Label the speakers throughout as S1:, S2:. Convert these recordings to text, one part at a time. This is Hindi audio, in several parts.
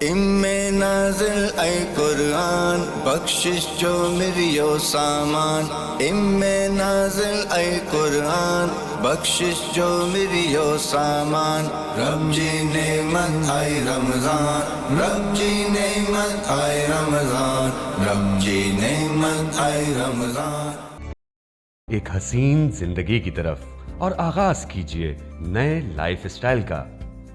S1: इम्मे नाज़िल ऐ कुरान बख्शिश जो मिरियो सामान। इम्मे नाज़िल ऐ कुरान बख्शिश जो मिरियो सामान। रब जी नेमत आए रमज़ान, रब जी नेमत आए रमज़ान, रब जी नेमत आए रमज़ान।
S2: एक हसीन जिंदगी की तरफ और आगाज कीजिए नए लाइफ स्टाइल का।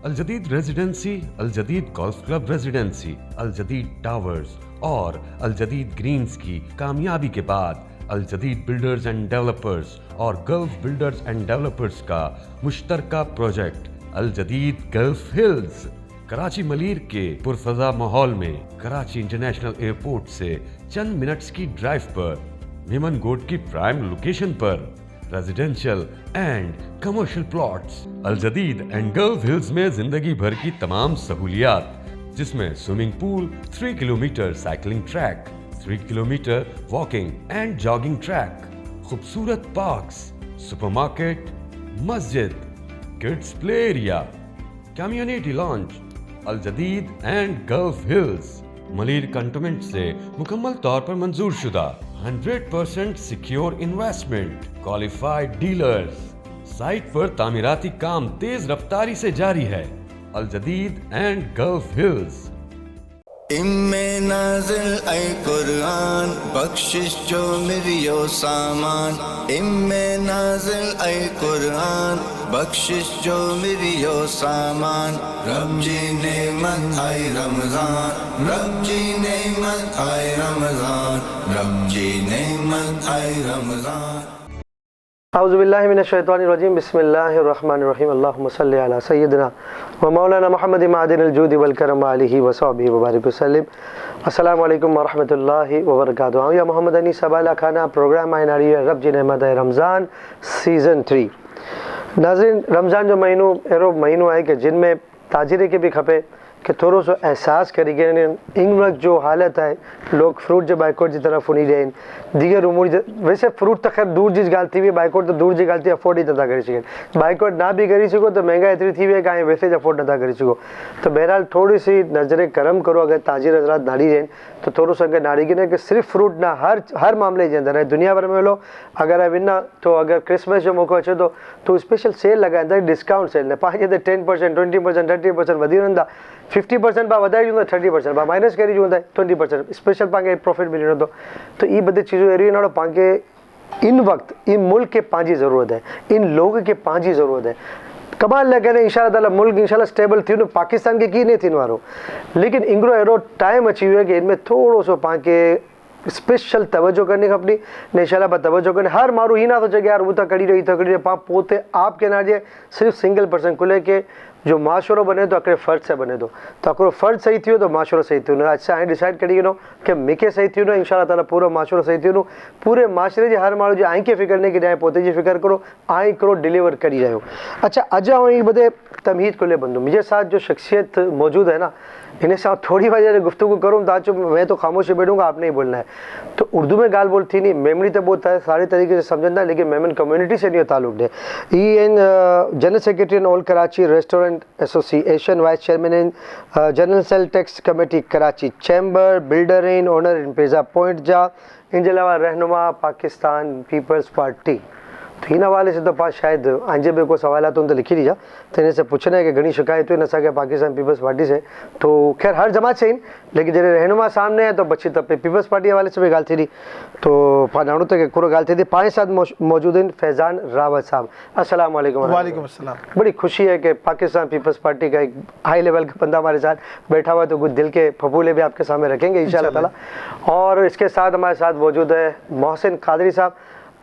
S2: अल जदीद रेजिडेंसी, अल जदीद गोल्फ क्लब रेजिडेंसी, अल जदीद टावर्स और अल जदीद ग्रीन्स की कामयाबी के बाद अल जदीद बिल्डर्स एंड डेवलपर्स और गल्फ बिल्डर्स एंड डेवलपर्स का मुश्तरका प्रोजेक्ट अल जदीद गल्फ हिल्स कराची मलीर के पुरफजा माहौल में कराची इंटरनेशनल एयरपोर्ट से चंद मिनट्स की ड्राइव पर मेमन गोड की प्राइम लोकेशन पर residential and commercial plots. Al Jadeed and Gulf hills में जिंदगी भर की तमाम सहूलियात, जिसमें swimming pool, 3 kilometre cycling track, 3 kilometre walking and jogging track, खूबसूरत पार्क्स, सुपरमार्केट, मस्जिद, kids play area, community lawn. Al Jadeed and Gulf Hills Malir cantonment से मुकम्मल तौर पर मंजूर शुदा, 100% secure investment, qualified dealers. Site पर तामीराती काम तेज रफ्तारी से जारी है। अल जदीद एंड गल्फ हिल्स।
S1: इम्मे नाज़िल ऐ कुरान बख्शिश जो मिरियो सामान। इम्मे नाज़िल ऐ कुरान बख्शिश जो मिरियो सामान। रब जी नेमत आए रमज़ान, रब जी नेमत आए रमज़ान, रब जी नेमत आए रमज़ान।
S3: औज़ुबिल्लाहि मिनश्शैतानिर्रजीम, बिस्मिल्लाहिर्रहमानिर्रहीम। अल्लाहुम्मा सल्लि अला सय्यिदिना व मौलाना मुहम्मद मादिनिल जूदि वल करम अलैहि व सहबिही व बारिक वसल्लम। अस्सलामु अलैकुम व रहमतुल्लाहि व बरकातुहू। या मोहम्मद अनी सबाला खाना प्रोग्राम आए नारी रब जी नेमत है रमज़ान सीज़न 3। नाज़रीन, रमज़ान जो महीनो अहिड़ो महीनो आहे कि जिन में ताजिरे के भी खपे कि थोरो सो एहसास करी कि इन वक्त जो हालत है लोग फ्रूट जो बाइकआउट की तरफ वञी रहिया आहिनि। दीगर उमूर वैसे फ्रूट त ख़ैर दूर जी ॻाल्हि थी वई, बाइकआउट त दूर जी ॻाल्हि थी, अफोर्ड ही नथा करे सघनि। बाइकआउट ना भी करे सघो तो महंगाई एतिरी थी वई आहे कि वैसे अफोर्ड नथा करे सघो। तो बहरहाल थोड़ी सी नज़र करम करो, अगर ताजिर हज़रात नाड़ी रहे तो थोड़ा सा अगर नाड़ी गिने कि सिर्फ फ्रूट ना हर मामले के अंदर है। दुनिया भर में लो अगर विना तो अगर क्रिसमस जो मौक़ो अचे तो स्पेशल सेल लॻाईंदा, डिस्काउंट सेल न पंहिंजे त 10%, 20%, 30% वधी वेंदा, 50% पा वधाए ॾींदो, 30% पा माइनस करे ॾींदा, 20% स्पेशल पाण प्रॉफिट मिली वेंदो। तो ये बड़ी चीज़ों अहिड़ी आहिनि पाण खे इन वक्त इन मुल्क के पंहिंजी ज़रूरत है, इन लोग के पंहिंजी ज़रूरत है। कमाल लगे इंशाअल्लाह ताला मुल्क इंशाअल्लाह स्टेबल थी, पाकिस्तान के की नहीं थी वारो, लेकिन इंगरो अहिड़ो टाइम अची वियो है कि इनमें थोड़ो सो पाण खे स्पेशल तवज्जो करनी खपनी ने इंशाअल्लाह पर तवज्जो करने। हर मारू ही ना तो चए यार वो तो कड़ी रही पा पोते आपके ना जे सिर्फ सिंगल पर्सन खुले के जो माशरो बने तो अकड़े फ़र्ज से बने तो अकड़ो फ़र्ज सही थियो तो माशरो सही थियो। अच्छा हाणे डिसाइड करी वञो कि मूंखे सही थियो इंशाअल्लाह ताला पूरो माशरो सही थियो। पूरे माशरे जे हर माण्हू जे आई खे फ़िक्र नहीं कि पोते जी फ़िक्र करो, आई करो डिलीवर करी रहियो। अच्छा अज ये बदे तमहीद खुले बंदू मुझे साथ जो शख्सियत मौजूद है ना, इन्हें साथ थोड़ी वजह से गुफ्तगू करूँ तो आज मैं तो खामोश बैठूंगा, आपने ही बोलना है। तो उर्दू में गाल बोल थी नहीं, मेमनी तो बहुत है सारे तरीके से समझना, लेकिन मेमन कम्युनिटी से नहीं ताल्लुक है। ये in general secretary in all Karachi restaurant association, vice chairman in general sale tax committee Karachi chamber, builder in owner in पेजा point जा, इनके अलावा रहनुमा पाकिस्तान पीपल्स पार्टी। तो इन हवाले से तो पास शायद आंजे भी कोई सवाल तो उन लिखी दीजा, तो इन्हें से पूछना है कि घनी शिकायत हुई असा पाकिस्तान पीपल्स पार्टी से। तो खैर हर जमात से इन, लेकिन जैसे रहनुमा सामने है तो बच्ची तब पीपल्स पार्टी हवाले से भी गाल थी दी। तो पाणो तक पूरा गाल थी थी। पाँच साथ मौजूद इन फैज़ान रावत साहब। अस्सलाम वालेकुम।
S4: वालेकुम अस्सलाम।
S3: बड़ी खुशी है कि पाकिस्तान पीपल्स पार्टी का एक हाई लेवल का बंदा हमारे साथ बैठा हुआ है, तो कुछ दिल के फफूले भी आपके सामने रखेंगे इंशाअल्लाह ताला। और इसके साथ हमारे साथ मौजूद है मोहसिन कादरी साहब।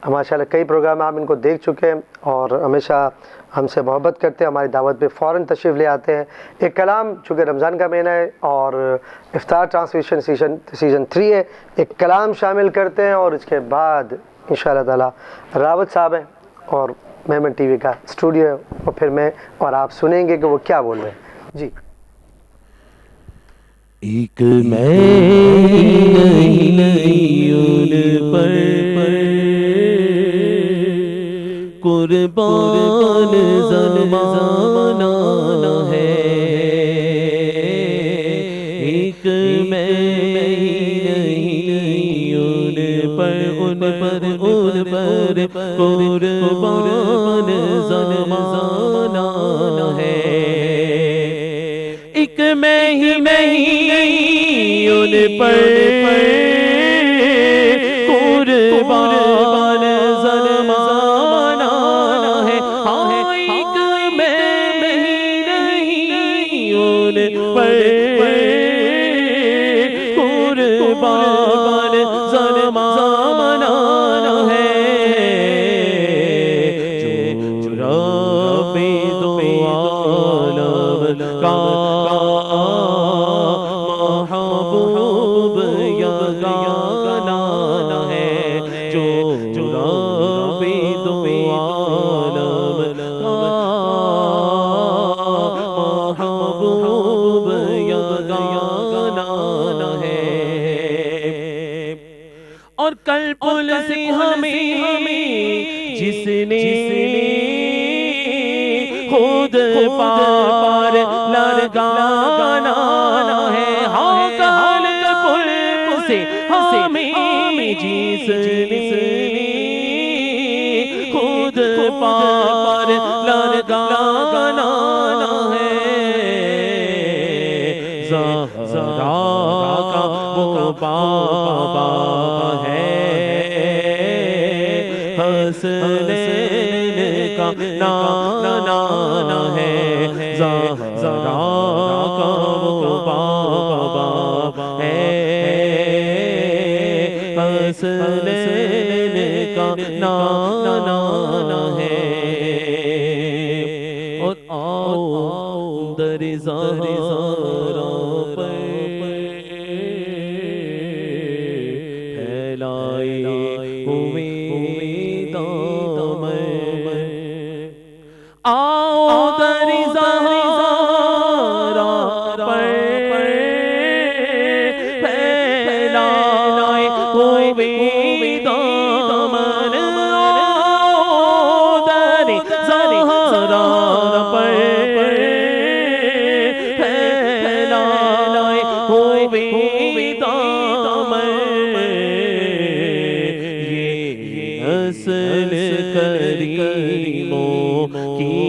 S3: माशाल्लाह कई प्रोग्राम आप इनको देख चुके हैं और हमेशा हमसे मोहब्बत करते हैं, हमारी दावत पे फ़ौरन तशरीफ़ ले आते हैं। एक कलाम चूँकि रमज़ान का महीना है और इफ्तार ट्रांसमिशन सीज़न 3 है, एक कलाम शामिल करते हैं और इसके बाद इंशाअल्लाह ताला रावत साहब हैं और मेमन टीवी का स्टूडियो है, और फिर मैं और आप सुनेंगे कि वो क्या बोल रहे हैं। जी
S5: एक मैं कुर्बान ज़माना है, एक मैं ही नहीं उन पर कुर्बान ज़माना है। एक मैं ही नहीं उन पर कुर्बान ज़माना है। हाँ एक मैं ही नहीं उन पर कुर्बान ज़माना है। जो रब्बे दो आलम का महबूब यगाना है। जो रब्बे दो आलम का महबूब यगाना है। और कल पुल से हमें जिसने खुद पार लगाना है। हाँ कल पुल से हमें जिसने खुद पार लगाना है। ज़हरा का वो बाबा है, हसनैन का नाना है। ज़हरा का वो बाबा है, हसनैन का नाना है। और आओ दर ज़हरा पर फैलाए हुए दामन। आओ दर ज़हरा पर फैलाए हुए दामन। आओ दर ज़हरा पर फैलाए हुए दामन। ये असल करीमों की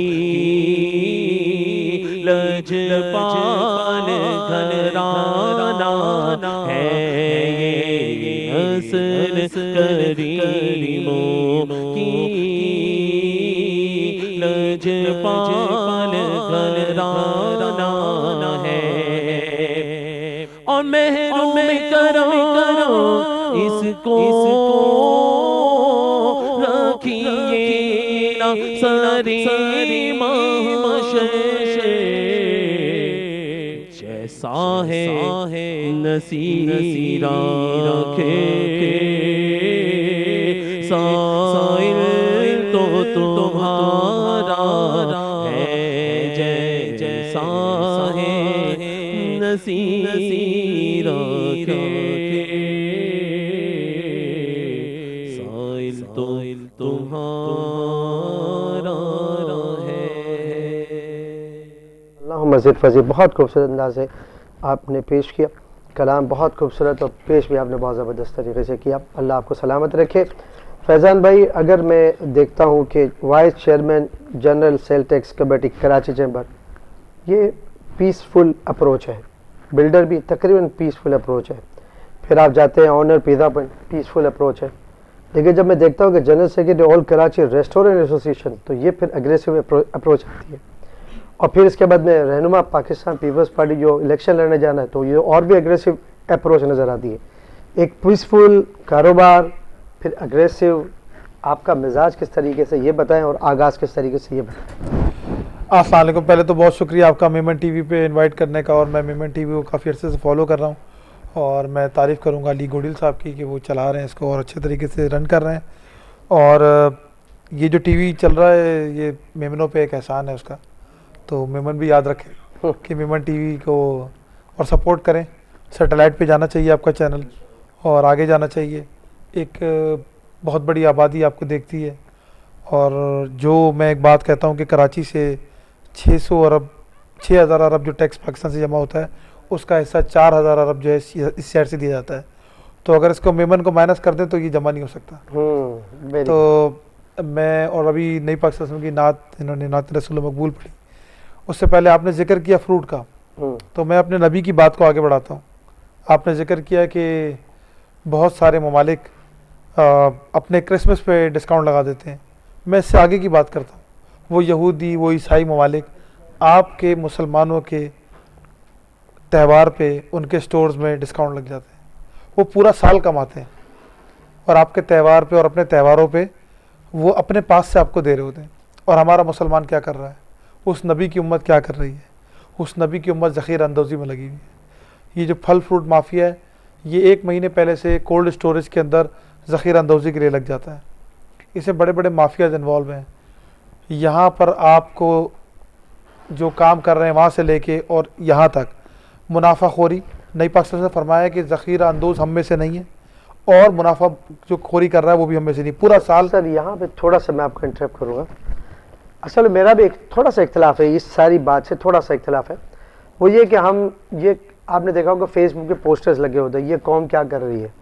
S5: लजपाल घराना है। ये असल करीमों की लजपाल घराना है। और महरूम करो इसको रखिए ना सारी माशे। जैसा है नसीरा रखे साइल तो तुम्हारा है। जैसा है नसीरा रखे साइल तो तुम्हारा है।
S3: अल्लाह मज़ीद फज़ील। बहुत खूबसूरत अंदाज से आपने पेश किया, कलाम बहुत खूबसूरत और पेश भी आपने बहुत ज़बरदस्त तरीके से किया। अल्लाह आपको सलामत रखे। फैज़ान भाई, अगर मैं देखता हूँ कि vice chairman general sale tax committee Karachi chamber, ये पीसफुल अप्रोच है, बिल्डर भी तकरीबन पीसफुल अप्रोच है। फिर आप जाते हैं honour pizza point, peaceful approach है। लेकिन जब मैं देखता हूँ कि general secretary all Karachi restaurant association, तो ये फिर एग्रेसिव अप्रोच आती है। और फिर इसके बाद में रहनुमा पाकिस्तान पीपल्स पार्टी जो इलेक्शन लड़ने जाना है, तो ये और भी एग्रेसिव अप्रोच नज़र आती है। एक पीसफुल कारोबार, फिर एग्रेसिव, आपका मिजाज किस तरीके से, ये बताएं, और आगाज़ किस तरीके से ये बताएं।
S4: अस्सलाम वालेकुम। पहले तो बहुत शुक्रिया आपका मेमन टीवी पे इनवाइट करने का। और मैं मेमन टीवी को काफ़ी अर्से से फॉलो कर रहा हूँ और मैं तारीफ़ करूँगा अली गोडिल साहब की कि वो चला रहे हैं इसको और अच्छे तरीके से रन कर रहे हैं। और ये जो टीवी चल रहा है ये मेमनों पे एक एहसान है उसका, तो मेमन भी याद रखें कि मेमन टीवी को और सपोर्ट करें। सैटेलाइट पे जाना चाहिए आपका चैनल और आगे जाना चाहिए। एक बहुत बड़ी आबादी आपको देखती है। और जो मैं एक बात कहता हूँ कि कराची से 600 अरब 6000 अरब जो टैक्स पाकिस्तान से जमा होता है, उसका हिस्सा 4000 अरब जो है इस शहर से दिया जाता है। तो अगर इसको मेमन को माइनस कर दें तो ये जमा नहीं हो सकता। तो मैं, और अभी नई पाक सल्लल्लाहु अलैहि वसल्लम की नात, इन्होंने नात रसूल मकबूल पढ़ी, उससे पहले आपने जिक्र किया फ्रूट का, तो मैं अपने नबी की बात को आगे बढ़ाता हूँ। आपने जिक्र किया कि बहुत सारे ममालिक अपने क्रिसमस पे डिस्काउंट लगा देते हैं। मैं इससे आगे की बात करता हूँ, वो यहूदी, वो ईसाई ममालिक आपके मुसलमानों के त्यौहार पे उनके स्टोर्स में डिस्काउंट लग जाते हैं। वो पूरा साल कमाते हैं और आपके त्यौहार पे और अपने त्योहारों पे वो अपने पास से आपको दे रहे होते हैं। और हमारा मुसलमान क्या कर रहा है, उस नबी की उम्मत क्या कर रही है? उस नबी की उम्मत ज़ख़ीरा अंदोज़ी में लगी हुई है। ये जो फल फ्रूट माफिया है, ये 1 महीने पहले से कोल्ड स्टोरेज के अंदर ज़ख़ीरा अंदोज़ी के लिए लग जाता है। इससे बड़े बड़े माफियाज इन्वॉल्व हैं। यहाँ पर आपको जो काम कर रहे हैं वहाँ से लेके और यहाँ तक मुनाफाखोरी, नई पाक सल्लल्लाहु अलैहि वसल्लम ने फरमाया कि ज़ख़ीरा अंदोज़ हम में से नहीं है और मुनाफा जो खोरी कर रहा है वो भी हम में से नहीं, पूरा साल।
S3: सर यहाँ पे थोड़ा सा मैं आपको इंटरप्ट करूँगा। असल मेरा भी एक थोड़ा सा इख्तलाफ है, इस सारी बात से थोड़ा सा इख्तलाफ है। वो ये कि हम, ये आपने देखा होगा फेसबुक पे पोस्टर्स लगे होते हैं, ये कौम क्या कर रही है।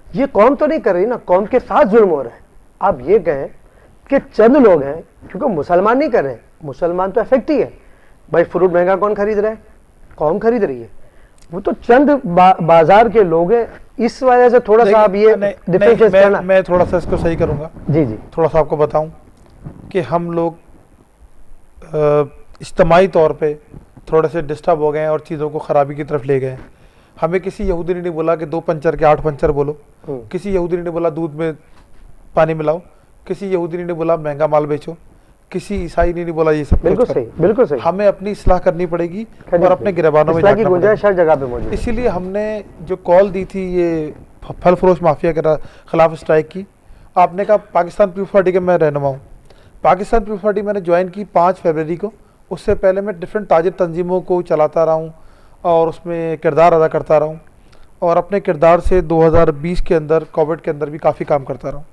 S3: ये कौम तो नहीं कर रही ना, कौम के साथ जुल्म हो रहा है। आप ये कहें कि चंद लोग हैं, क्योंकि मुसलमान नहीं कर रहे हैं, मुसलमान तो इफेक्ट ही है। भाई फ्रूट महंगा कौन खरीद रहा है? कौम खरीद रही है। वो तो चंद बाजार के लोग हैं। इस वजह से थोड़ा सा आप ये डिफरेंशिएट करना।
S4: मैं थोड़ा सा इसको सही करूंगा।
S3: जी जी,
S4: थोड़ा सा आपको बताऊं कि हम लोग इज्तिमाई तौर पे थोड़े से डिस्टर्ब हो गए हैं और चीज़ों को ख़राबी की तरफ ले गए हैं। हमें किसी यहूदी ने नहीं बोला कि 2 पंचर के 8 पंचर बोलो, किसी यहूदी ने नहीं बोला दूध में पानी मिलाओ, किसी यहूदी ने नहीं बोला महंगा माल बेचो, किसी ईसाई ने नहीं बोला ये सब।
S3: बिल्कुल सही, बिल्कुल सही।
S4: हमें अपनी इस्लाह करनी पड़ेगी और अपने गिरबानों में
S3: की गुंजाइश हर जगह पे मौजूद है।
S4: इसीलिए हमने जो कॉल दी थी ये फल फरोश माफिया के खिलाफ स्ट्राइक की। आपने कहा पाकिस्तान पीपल्स पार्टी के मैं रहनुमा हूँ। पाकिस्तान पीपल्स पार्टी मैंने ज्वाइन की 5 फरवरी को। उससे पहले मैं डिफरेंट ताजिर तंजीमों को चलाता रहा हूँ और उसमें किरदार अदा करता रहा हूँ और अपने किरदार से 2020 के अंदर कोविड के अंदर भी काफ़ी काम करता रहा हूँ।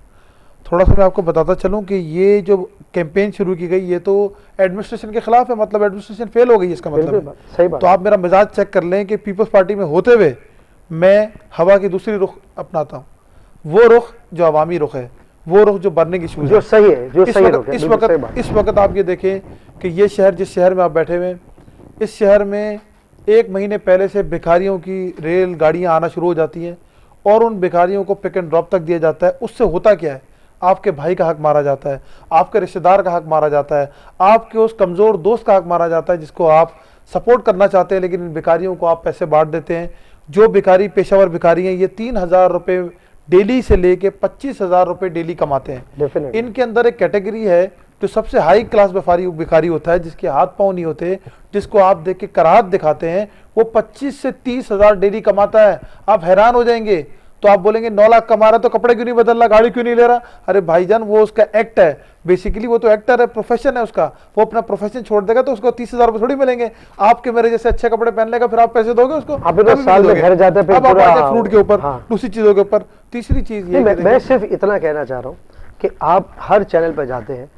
S4: थोड़ा सा मैं आपको बताता चलूँ कि ये जो कैंपेन शुरू की गई ये तो एडमिनिस्ट्रेशन के खिलाफ है, मतलब एडमिनिस्ट्रेशन फेल हो गई इसका मतलब है।
S3: सही बात।
S4: तो आप मेरा मिजाज चेक कर लें कि पीपल्स पार्टी में होते हुए मैं हवा की दूसरी रुख अपनाता हूँ, वो रुख जो अवामी रुख है, वो रुख जो बर्निंग इशूज़
S3: जो सही है, जो सही रुख है।
S4: इस वक्त आप ये देखें कि ये शहर, जिस शहर में आप बैठे हुए, इस शहर में 1 महीने पहले से भिखारियों की रेल गाड़ियाँ आना शुरू हो जाती हैं और उन भिखारियों को पिक एंड ड्रॉप तक दिया जाता है। उससे होता क्या है, आपके भाई का हक मारा जाता है, आपके रिश्तेदार का हक मारा जाता है, आपके उस कमज़ोर दोस्त का हक मारा जाता है जिसको आप सपोर्ट करना चाहते हैं, लेकिन इन भिखारियों को आप पैसे बांट देते हैं। जो भिखारी पेशावर भिखारी हैं, ये 3000 रुपये डेली से लेके 25,000 रुपये डेली कमाते हैं। इनके अंदर एक कैटेगरी है जो सबसे हाई क्लास भिखारी होता है, जिसके हाथ पाँव नहीं होते, जिसको आप देख के कराहत दिखाते हैं, वो 25 से 30,000 डेली कमाता है। आप हैरान हो जाएंगे। तो आप बोलेंगे 9 लाख कमा रहा तो कपड़े क्यों नहीं बदल रहा, गाड़ी क्यों नहीं ले रहा? अरे भाईजान, वो उसका एक्ट है, बेसिकली वो तो एक्टर है, प्रोफेशन है उसका। वो अपना प्रोफेशन छोड़ देगा तो उसको 30,000 रुपये थोड़ी मिलेंगे। आपके मेरे जैसे अच्छे कपड़े पहन लेगा, फिर आप पैसे दोगे उसको?
S3: साल में घर जाते हैं।
S4: अब आप आते फ्रूट के ऊपर, दूसरी चीजों के ऊपर। तीसरी चीज ये,
S3: मैं सिर्फ इतना कहना चाह रहा हूँ कि आप हर चैनल पर जाते हैं,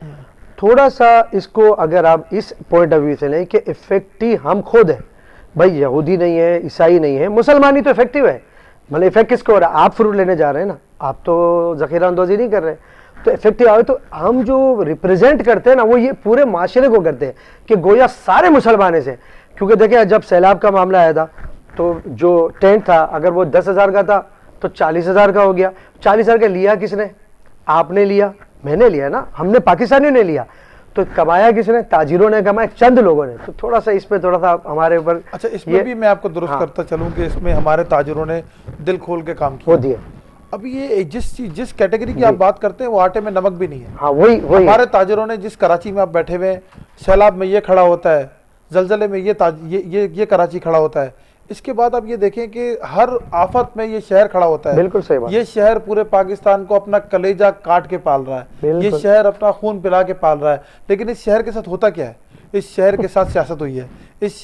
S3: थोड़ा सा इसको अगर आप इस पॉइंट ऑफ व्यू से लें कि इफेक्टिव हम खुद हैं। भाई यहूदी नहीं है, ईसाई नहीं है, मुसलमान ही तो इफेक्टिव है। मतलब इफेक्ट किसको हो रहा है? आप फ्रूट लेने जा रहे हैं ना, आप तो ज़ख़ीरा अंदोज़ी नहीं कर रहे। तो इफेक्टिव आए तो हम जो रिप्रेजेंट करते हैं ना, वो ये पूरे माशरे को करते हैं कि गोया सारे मुसलमान से। क्योंकि देखिए, जब सैलाब का मामला आया था तो जो टेंट था, अगर वो 10,000 का था तो 40,000 का हो गया। 40,000 का लिया किसने? आपने लिया, मैंने लिया ना, हमने पाकिस्तानियों ने लिया। तो कमाया किसने? ताजिरों ने कमाया, चंद लोगों ने। तो थोड़ा सा इस पे थोड़ा सा हमारे ऊपर।
S4: अच्छा, इसमें भी मैं आपको दुरुस्त करता चलूं कि इसमें हमारे ताजिरों ने दिल खोल के काम किया।
S3: वो दिए।
S4: अब ये जिस कैटेगरी की आप बात करते हैं वो आटे में नमक भी नहीं है।
S3: हाँ, वही
S4: हमारे ताजिरों ने, जिस कराची में आप बैठे हुए हैं, सैलाब में ये खड़ा होता है, जलजले में ये कराची खड़ा होता है। इसके बाद आप ये देखें कि हर आफत में ये शहर खड़ा होता है।
S3: बिल्कुल सही बात।
S4: ये शहर पूरे पाकिस्तान को अपना कलेजा काट के पाल रहा है, ये शहर अपना खून पिला के पाल रहा है। लेकिन इस शहर के साथ होता क्या है? इस शहर के साथ सियासत हुई है। इस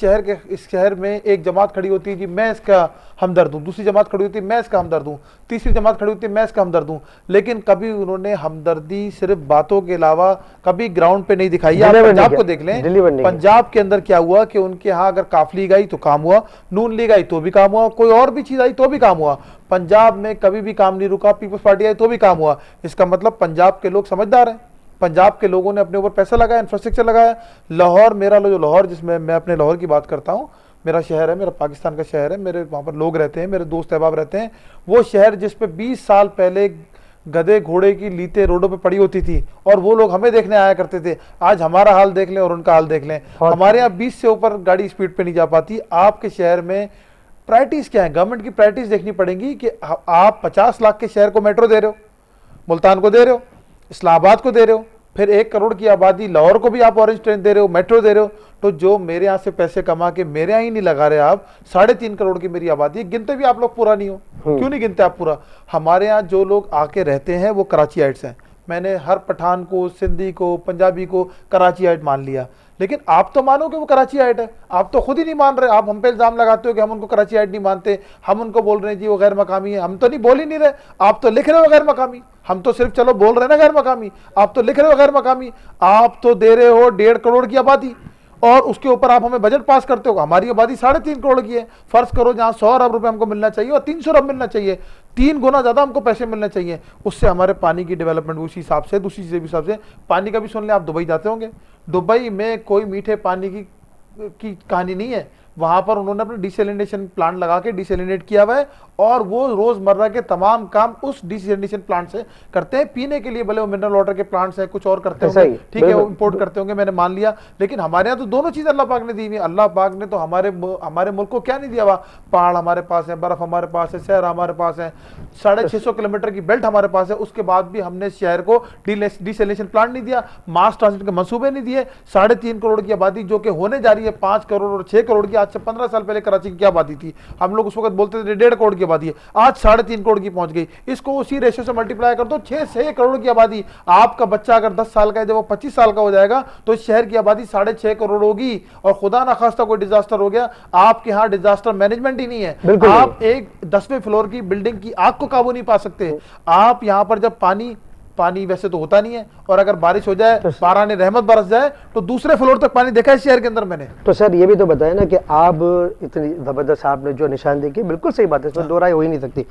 S4: शहर में एक जमात खड़ी होती है जी मैं इसका हमदर्द हूँ, दूसरी जमात खड़ी होती है मैं इसका हमदर्द हूँ, तीसरी जमात खड़ी होती है मैं इसका हमदर्द हूँ, लेकिन कभी उन्होंने हमदर्दी सिर्फ बातों के अलावा कभी ग्राउंड पे नहीं दिखाई। आप पंजाब को देख लें, पंजाब के अंदर क्या हुआ कि उनके यहाँ अगर काफ लीग आई तो काम हुआ, नून लीग आई तो भी काम हुआ, कोई और भी चीज आई तो भी काम हुआ। पंजाब में कभी भी काम नहीं रुका, पीपल्स पार्टी आई तो भी काम हुआ। इसका मतलब पंजाब के लोग समझदार हैं, पंजाब के लोगों ने अपने ऊपर पैसा लगाया, इंफ्रास्ट्रक्चर लगाया। लाहौर, मेरा जो लाहौर, जिसमें मैं अपने लाहौर की बात करता हूँ, मेरा शहर है, मेरा पाकिस्तान का शहर है, मेरे वहाँ पर लोग रहते हैं, मेरे दोस्त अहबाब रहते हैं। वो शहर जिस पे 20 साल पहले गधे घोड़े की लीते रोडों पे पड़ी होती थी और वो लोग हमें देखने आया करते थे, आज हमारा हाल देख लें और उनका हाल देख लें। हमारे यहाँ 20 से ऊपर गाड़ी स्पीड पे नहीं जा पाती। आपके शहर में प्रायोरिटीज क्या है? गवर्नमेंट की प्रायोरिटीज देखनी पड़ेंगी कि आप 50 लाख के शहर को मेट्रो दे रहे हो, मुल्तान को दे रहे हो, इस्लामाबाद को दे रहे हो, फिर 1 करोड़ की आबादी लाहौर को भी आप ऑरेंज ट्रेन दे रहे हो, मेट्रो दे रहे हो। तो जो मेरे यहाँ से पैसे कमा के मेरे यहाँ ही नहीं लगा रहे आप, 3.5 करोड़ की मेरी आबादी है, गिनते भी आप लोग पूरा नहीं हो। क्यों नहीं गिनते आप पूरा? हमारे यहाँ जो लोग आके रहते हैं वो कराचीआइट्स हैं। मैंने हर पठान को, सिंधी को, पंजाबी को कराचीआइट मान लिया, लेकिन आप तो मानो कि वो कराचीआइट है, आप तो खुद ही नहीं मान रहे। आप हम पे इल्जाम लगाते हो कि हम उनको कराचीआइट नहीं मानते, हम उनको बोल रहे हैं जी वो गैर मकामी है। हम तो नहीं बोल ही नहीं रहे, आप तो लिख रहे हो गैर मकामी। हम तो सिर्फ चलो बोल रहे हैं ना गैर मकामी, आप तो लिख रहे हो गैर मकामी। आप तो दे रहे हो 1.5 करोड़ की आबादी और उसके ऊपर आप हमें बजट पास करते हो। हमारी आबादी 3.5 करोड़ की है। फर्ज करो जहां 100 अरब रुपए हमको मिलना चाहिए और 300 अरब मिलना चाहिए, 3 गुना ज्यादा हमको पैसे मिलने चाहिए। उससे हमारे पानी की डेवलपमेंट उसी हिसाब से, दूसरी चीजें भी हिसाब से। पानी का भी सुन ले, आप दुबई जाते होंगे, दुबई में कोई मीठे पानी की कहानी नहीं है। वहां पर उन्होंने अपने डिसैलिनेशन प्लांट लगा के डिसैलिनेट किया हुआ है और वो रोजमर्रा के तमाम काम उस डिसैलिनेशन प्लांट से करते हैं। पीने के लिए भले वो मिनरल वाटर के प्लांट्स हैं, कुछ और करते होंगे, ठीक है, वो इंपोर्ट करते होंगे, मैंने मान लिया। लेकिन हमारे यहाँ तो दोनों चीज अल्लाह पाक ने दी हुई है। अल्लाह पाक ने तो हमारे मुल्क को क्या नहीं दिया हुआ? पहाड़ हमारे पास है, बर्फ हमारे पास है, शहर हमारे पास है, 650 किलोमीटर की बेल्ट हमारे पास है। उसके बाद भी हमने शहर को डिसैलिनेशन प्लांट नहीं दिया, मास ट्रांजिट के मंसूबे नहीं दिए। 3.5 करोड़ की आबादी जो कि होने जा रही है 5 करोड़ और 6 करोड़ की। आज से 15 साल पहले कराची की क्या आबादी थी? हम लोग उस वक्त बोलते थे 1.5 करोड़ की आबादी है, आज 3.5 करोड़ की पहुंच गई। इसको उसी रेशियो से मल्टीप्लाई कर दो, 6 करोड़ की आबादी। आपका बच्चा अगर 10 साल का है, जब वो 25 साल का हो जाएगा तो इस शहर की आबादी 6.5 करोड़ होगी। और खुदा ना खास्ता कोई डिजास्टर हो गया, आपके यहाँ डिजास्टर मैनेजमेंट ही नहीं है। आप एक 10वें फ्लोर की बिल्डिंग की आग को काबू नहीं पा सकते। आप यहाँ पर जब पानी वैसे तो होता नहीं है, और अगर बारिश हो जाए, बारान रहमत बरस जाए, तो दूसरे फ्लोर तक पानी देखा है शहर के अंदर मैंने।
S3: तो सर ये भी तो बताया ना कि आप इतनी जबरदस्त आपने जो निशानदेही की, बिल्कुल सही बात है, इसमें दो राय हो ही नहीं सकती।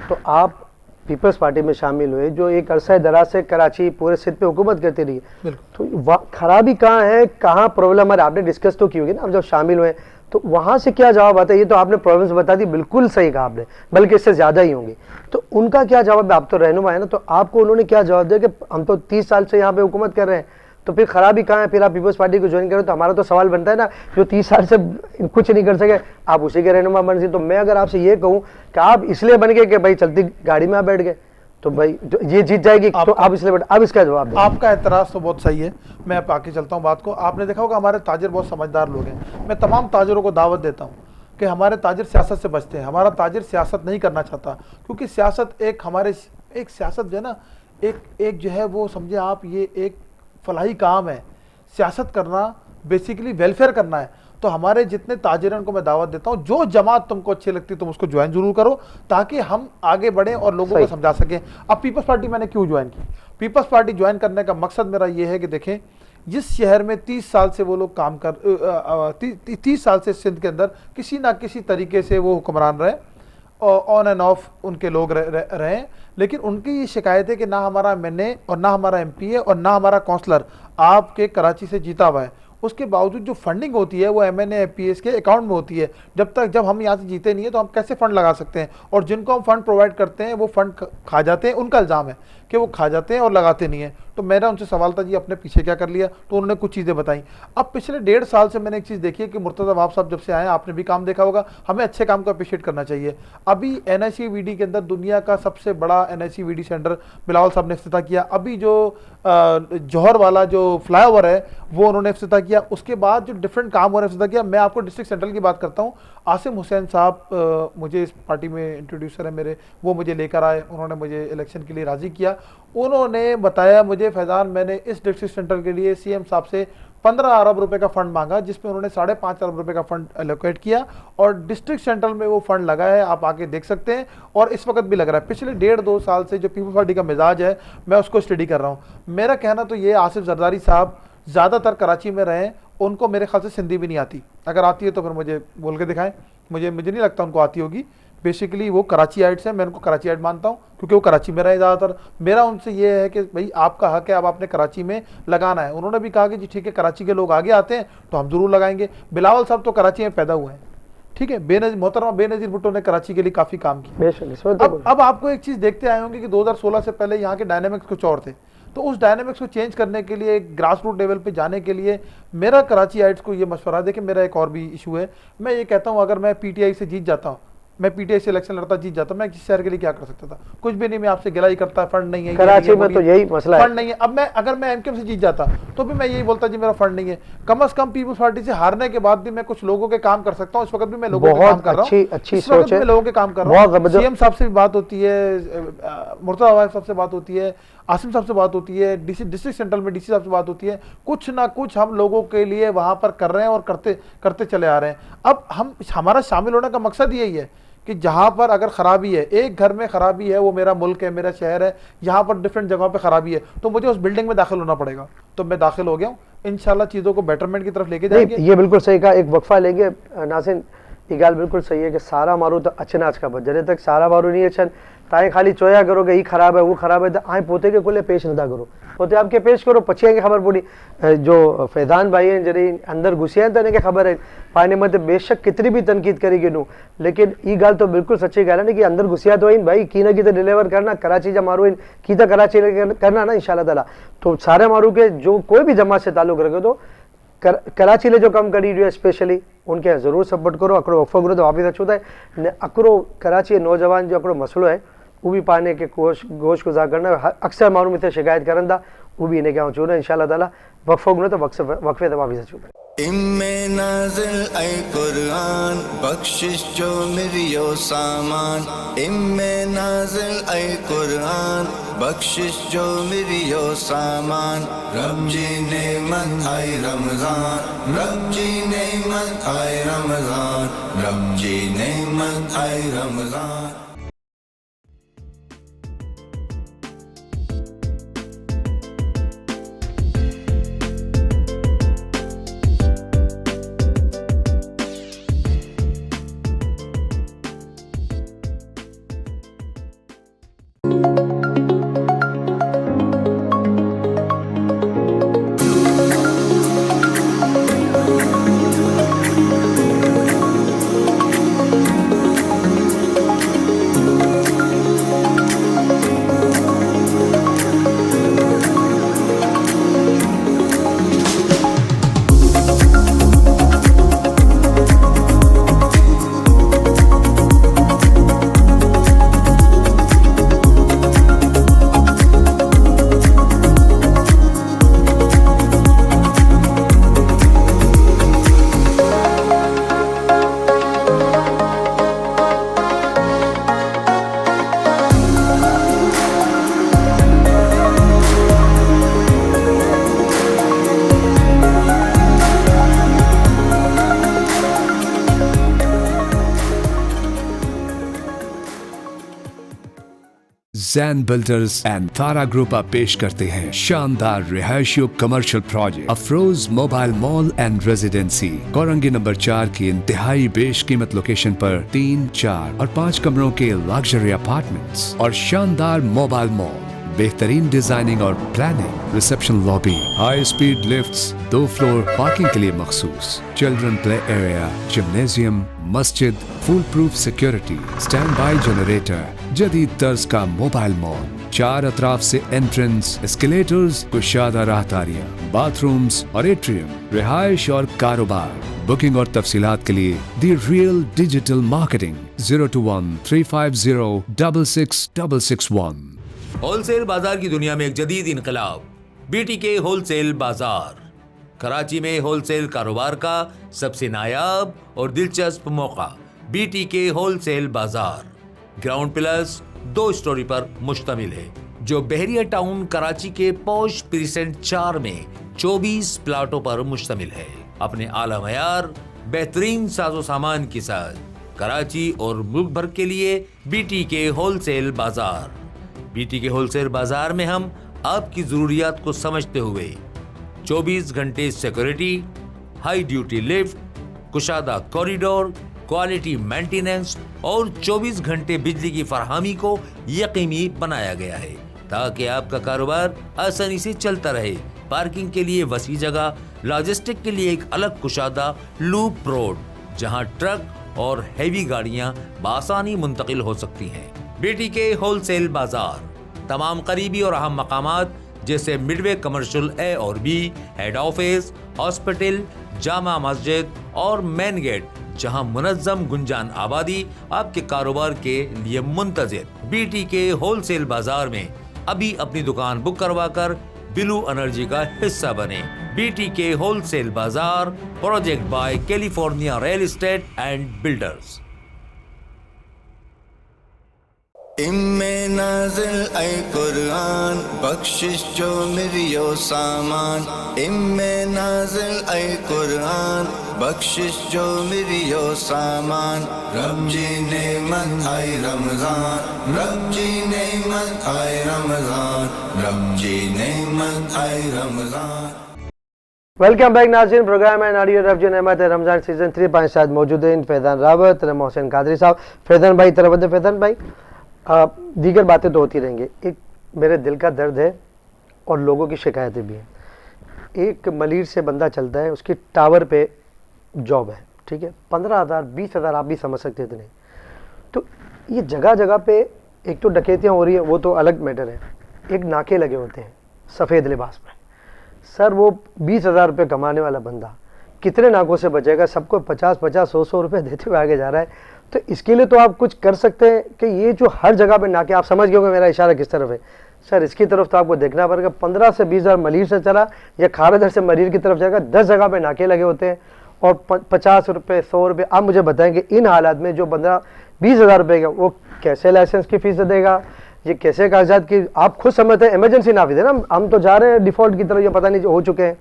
S3: तो आप पीपल्स पार्टी में शामिल हुए जो एक अरसा दराज से कराची पूरे सिंध पे हुकूमत करती रही है, तो खराबी कहाँ है, कहाँ प्रॉब्लम है, आपने डिस्कस तो की होगी ना आप जब शामिल हुए, तो वहां से क्या जवाब आता है? ये तो आपने प्रॉब्लम्स बता दी, बिल्कुल सही कहा आपने, बल्कि इससे ज्यादा ही होंगे। तो उनका क्या जवाब है? आप तो रहनुमा है ना, तो आपको उन्होंने क्या जवाब दिया कि हम तो 30 साल से यहाँ पे हुकूमत कर रहे हैं, तो फिर खराबी कहाँ है? फिर आप पीपल्स पार्टी को ज्वाइन करो। तो हमारा तो सवाल बनता है ना, जो 30 साल से कुछ नहीं कर सके, आप उसी के रहनुमा बन सके। तो मैं अगर आपसे ये कहूँ कि आप इसलिए बन गए कि भाई चलती गाड़ी में आप बैठ गए, तो भाई ये जीत जाएगी, तो आप इसलिए बैठ, आप इसका जवाब दें।
S4: आपका एतराज तो बहुत सही है, मैं अब आके चलता हूँ बात को। आपने देखा होगा हमारे ताजिर बहुत समझदार लोग हैं। मैं तमाम ताजिरों को दावत देता हूँ कि हमारे ताजिर सियासत से बचते हैं। हमारा ताजिर सियासत नहीं करना चाहता, क्योंकि सियासत एक सियासत जो है ना, एक जो है वो समझे आप, ये एक फलाही काम है। सियासत करना बेसिकली वेलफेयर करना है। तो हमारे जितने ताजिरन को मैं दावत देता हूं, जो जमात तुमको अच्छी लगती है तुम उसको ज्वाइन जरूर करो, ताकि हम आगे बढ़े और लोगों को समझा सकें। अब पीपल्स पार्टी मैंने क्यों ज्वाइन की? पीपल्स पार्टी ज्वाइन करने का मकसद मेरा ये है कि देखें, जिस शहर में 30 साल से वो लोग काम कर 30 साल से सिंध के अंदर किसी ना किसी तरीके से वो हुक्मरान रहे, ऑन एंड ऑफ उनके लोग रहे, लेकिन उनकी ये शिकायत है कि ना हमारा MNA और ना हमारा MP है और ना हमारा काउंसलर आपके कराची से जीता हुआ है। उसके बावजूद जो फंडिंग होती है वो MNA MPs के अकाउंट में होती है। जब हम यहाँ से जीते नहीं है तो हम कैसे फंड लगा सकते हैं? और जिनको हम फंड प्रोवाइड करते हैं वो फंड खा जाते हैं। उनका इल्ज़ाम है कि वो खा जाते हैं और लगाते नहीं है। तो मेरा उनसे सवाल था जी अपने पीछे क्या कर लिया? तो उन्होंने कुछ चीज़ें बताई। अब पिछले 1.5 साल से मैंने एक चीज़ देखी है कि मुर्तज़ा वहाब साहब जब से आए, आपने भी काम देखा होगा, हमें अच्छे काम को अप्रिशिएट करना चाहिए। अभी NICVD के अंदर दुनिया का सबसे बड़ा NICVD सेंटर बिलावल साहब ने इफ्तिताह किया। अभी जो जौहर वाला जो फ्लाईओवर है वो उन्होंने इफ्तिताह किया। उसके बाद जो डिफरेंट काम हो रहे हैं इफ्तिताह किया। मैं आपको डिस्ट्रिक्ट सेंट्रल की बात करता हूँ। आसिम हुसैन साहब मुझे इस पार्टी में इंट्रोड्यूसर है मेरे, वो मुझे लेकर आए, उन्होंने मुझे इलेक्शन के लिए राज़ी किया। उन्होंने बताया मुझे, फैज़ान मैंने इस डिस्ट्रिक्ट सेंटर के लिए CM साहब से 15 अरब रुपए का फंड मांगा, जिसमें उन्होंने 5.5 अरब रुपए का फंड एलोकेट किया और डिस्ट्रिक्ट सेंट्रल में वो फंड लगा है, आप आके देख सकते हैं। और इस वक्त भी लग रहा है। पिछले 1.5-2 साल से जो पीपल्स पार्टी का मिजाज है, मैं उसको स्टडी कर रहा हूँ। मेरा कहना तो ये, आसिफ जरदारी साहब ज़्यादातर कराची में रहे, उनको मेरे ख्याल से सिंधी भी नहीं आती, अगर आती है तो फिर मुझे बोल के दिखाएं। मुझे नहीं लगता उनको आती होगी। बेसिकली वो कराची आइट्स हैं, मैं उनको कराची आइट मानता हूँ क्योंकि वो कराची में रहे ज़्यादातर। मेरा उनसे ये है कि भाई आपका हक है, अब आपने कराची में लगाना है। उन्होंने भी कहा कि जी ठीक है, कराची के लोग आगे आते हैं तो हम ज़रूर लगाएंगे। बिलावल साहब तो कराची में पैदा हुए हैं, ठीक है। मोहतरमा बेनज़ीर भुट्टो ने कराची के लिए काफ़ी काम किया। अब आपको एक चीज़ देखते आए होंगे कि 2016 से पहले यहाँ के डायनेमिक्स कुछ और थे, तो उस डायनेमिक्स को चेंज करने के लिए, ग्रास रूट लेवल पे जाने के लिए मेरा कराची आइट्स को ये मशवरा है कि मेरा एक और भी इशू है। मैं ये कहता हूँ, अगर मैं पीटीआई से जीत जाता हूँ, मैं पीटीआई से इलेक्शन लड़ता जीत जाता, मैं किसी शहर के लिए क्या कर सकता था? कुछ भी नहीं। मैं आपसे गिला ही करता, फंड नहीं है
S3: कराची में, तो यही मसला है,
S4: फंड नहीं है। अब अगर मैं एमकेएम से जीत जाता तो भी मैं यही बोलता जी मेरा फंड नहीं है। कम से कम पीपल्स पार्टी से हारने के बाद भी मैं कुछ लोगों के काम कर सकता हूँ। इस वक्त भी मैं लोगों के काम कर रहा हूँ,
S3: अच्छी सोच है,
S4: लोगों के काम कर रहा हूँ। सीएम साहब से भी बात होती है, मुर्तज़ा अवाइफ साहब से बात होती है, आसिम साहब से बात होती है, डिस्ट्रिक्ट सेंट्रल में डीसी साहब से बात होती है। कुछ ना कुछ हम लोगों के लिए वहां पर कर रहे हैं और करते चले आ रहे हैं। अब हमारा शामिल होने का मकसद यही है कि जहां पर अगर खराबी है, एक घर में खराबी है, वो मेरा मुल्क है, मेरा शहर है, यहाँ पर डिफरेंट जगहों पे खराबी है, तो मुझे उस बिल्डिंग में दाखिल होना पड़ेगा। तो मैं दाखिल हो गया हूँ, इंशाल्लाह चीज़ों को बेटरमेंट की तरफ लेके जाएंगे।
S3: ये बिल्कुल सही कहा। एक वक्फा लेंगे नासिन, ये गाल बिल्कुल सही है कि सारा मारू तो अचनाच का जॾहिं तक सारा मारू नहीं अचन ताई खाली चोया करो कि ही खराब है वो खराब है, तो आए पोते के कुले पेश नथा करो, पोते आपके पेश करो, पछी के ख़बर पड़ी। जो फैज़ान भाई हैं जॾहिं अंदर घुसिया आहिनि त हिनखे ख़बर है पाने मत बेशक केतिरी भी तनक़ीद करी गिनूं, लेकिन ये गाल तो बिल्कुल सच्ची गाल है कि अंदर घुसिया तो आहिनि भाई, की न की तो डिलीवर करना, कराची जा मारू आहिनि की तो कराची करना ना इंशाल्लाह ताला। तो सारे मारू के जो कोई भी जमात से ताल्लुक़ रखे तो कराची ले जो कम करी रहियो स्पेशली उनके ज़रूर सपोर्ट करो। अकड़ो वफ़ो घुरो तो वापस अचो था ने अकड़ो कराची नौजवान जो अकड़ो मसलो है वो भी पाने के गोश गुज़ार करना। अक्सर माण्हू मूंखे शिकायत करनि था, वो भी इनखे चूं इंशाल्लाह ताला वक़फ़ो घुरो तो वक़फ़े ते वापस अचूं।
S1: इम्मे नाज़िल ऐ कुरान बख्शिश जो मिरियो सामान, इम्मे नाज़िल ऐ कुरान बख्शिश जो मिरियो सामान। रब जी नेमत आए रमज़ान, रब जी नेमत आए रमज़ान, रब जी नेमत आए Ramzan.
S6: Jain builders and Tara group आप पेश करते हैं शानदार रिहायशी commercial project Afroz mobile mall and residency, Korangi number 4 की इंतहाई बेशकीमत लोकेशन पर 3, 4 और 5 कमरों के लग्जरी अपार्टमेंट्स और शानदार मोबाइल मॉल, बेहतरीन डिजाइनिंग और planning, reception lobby, high speed lifts, 2 floor parking के लिए मखसूस, चिल्ड्रन प्ले एरिया, जिम्नेजियम, मस्जिद, full proof security, stand by generator, जदीद तर्ज का मोबाइल मॉल, 4 अतराफ से एंट्रेंस, एस्केलेटर्स, कुशादा राहदारियां, बाथरूम्स और एट्रियम, रिहाइश और कारोबार। बुकिंग और तफसीलात के लिए दी रियल डिजिटल मार्केटिंग 021-350-66661।
S7: होलसेल बाजार की दुनिया में एक जदीद इनकलाब, बीटीके होलसेल बाजार। कराची में होलसेल कारोबार का सबसे नायाब और दिलचस्प मौका बीटीके होलसेल बाजार ग्राउंड प्लस 2 स्टोरी पर मुश्तमिल है, जो बहरिया टाउन कराची के पॉश प्रीसेंट 4 में 24 प्लाटों पर मुश्तमिल है। अपने आला मयार बेहतरीन साजो सामान के साथ कराची और मुल्क भर के लिए बीटीके होलसेल बाजार। बीटीके होलसेल बाजार में हम आपकी जरूरियात को समझते हुए 24 घंटे सिक्योरिटी, हाई ड्यूटी लिफ्ट, कुशादा कॉरिडोर, क्वालिटी मेंटेनेंस और 24 घंटे बिजली की फरहमी को यकीनी बनाया गया है ताकि आपका कारोबार आसानी से चलता रहे। पार्किंग के लिए वसी जगह, लॉजिस्टिक के लिए एक अलग कुशादा लूप रोड जहां ट्रक और हैवी गाड़ियां बासानी मुंतकिल हो सकती हैं। बीटीके होलसेल बाजार तमाम करीबी और अहम मकामात जैसे मिडवे कमर्शियल ए और B, head office, hospital, Jama Masjid और मेन गेट जहां मुनज्जम गुंजान आबादी आपके कारोबार के लिए मुंतजिर। बीटीके होलसेल बाजार में अभी अपनी दुकान बुक करवा कर ब्लू एनर्जी का हिस्सा बने। बीटीके होलसेल बाजार, project by California real estate and builders.
S1: इम्मे नाज़िल ऐ कुरान बख्शिश जो मिरियो सामान। इम्मे नाज़िल ऐ कुरान बख्शिश जो मिरियो सामान। रब जी नेमत आए रमजान, रब जी नेमत आए रमजान, रब जी नेमत आए रमजान।
S3: वेलकम बैक नाज़रीन, प्रोग्राम है नारियो रब जी नेमत रमज़ान सीज़न 3। पाँच साथ मौजूद हैं फैज़ान रावत, मोहसिन कादरी साहब। फैज़ान भाई तरफ फैज़ान भाई, दीगर बातें तो होती रहेंगी। एक मेरे दिल का दर्द है और लोगों की शिकायतें भी हैं। एक मलीर से बंदा चलता है, उसकी टावर पे जॉब है, ठीक है, 15,000 20,000 आप भी समझ सकते थे नहीं। तो ये जगह जगह पे एक तो डकैतियाँ हो रही है, वो तो अलग मैटर है। एक नाके लगे होते हैं सफ़ेद लिबास में। सर वो 20,000 रुपये कमाने वाला बंदा कितने नाकों से बचेगा? सबको 50-50 100-100 रुपये देते हुए आगे जा रहा है। तो इसके लिए तो आप कुछ कर सकते हैं कि ये जो हर जगह पे नाके, आप समझ गए होंगे मेरा इशारा किस तरफ है। सर इसकी तरफ तो आपको देखना पड़ेगा। 15 से 20,000 मलीर से चला या खारदर से मरीर की तरफ जाएगा, 10 जगह पे नाके लगे होते हैं और 50 रुपये 100 रुपये। आप मुझे बताएंगे इन हालात में जो बंदा 20,000 रुपये का, वो कैसे लाइसेंस की फीस देगा? ये कैसे कागजात की? आप खुद समझते हैं इमरजेंसी नाफिज है ना, हम तो जा रहे हैं डिफ़ॉल्ट की तरफ, ये पता नहीं हो चुके हैं।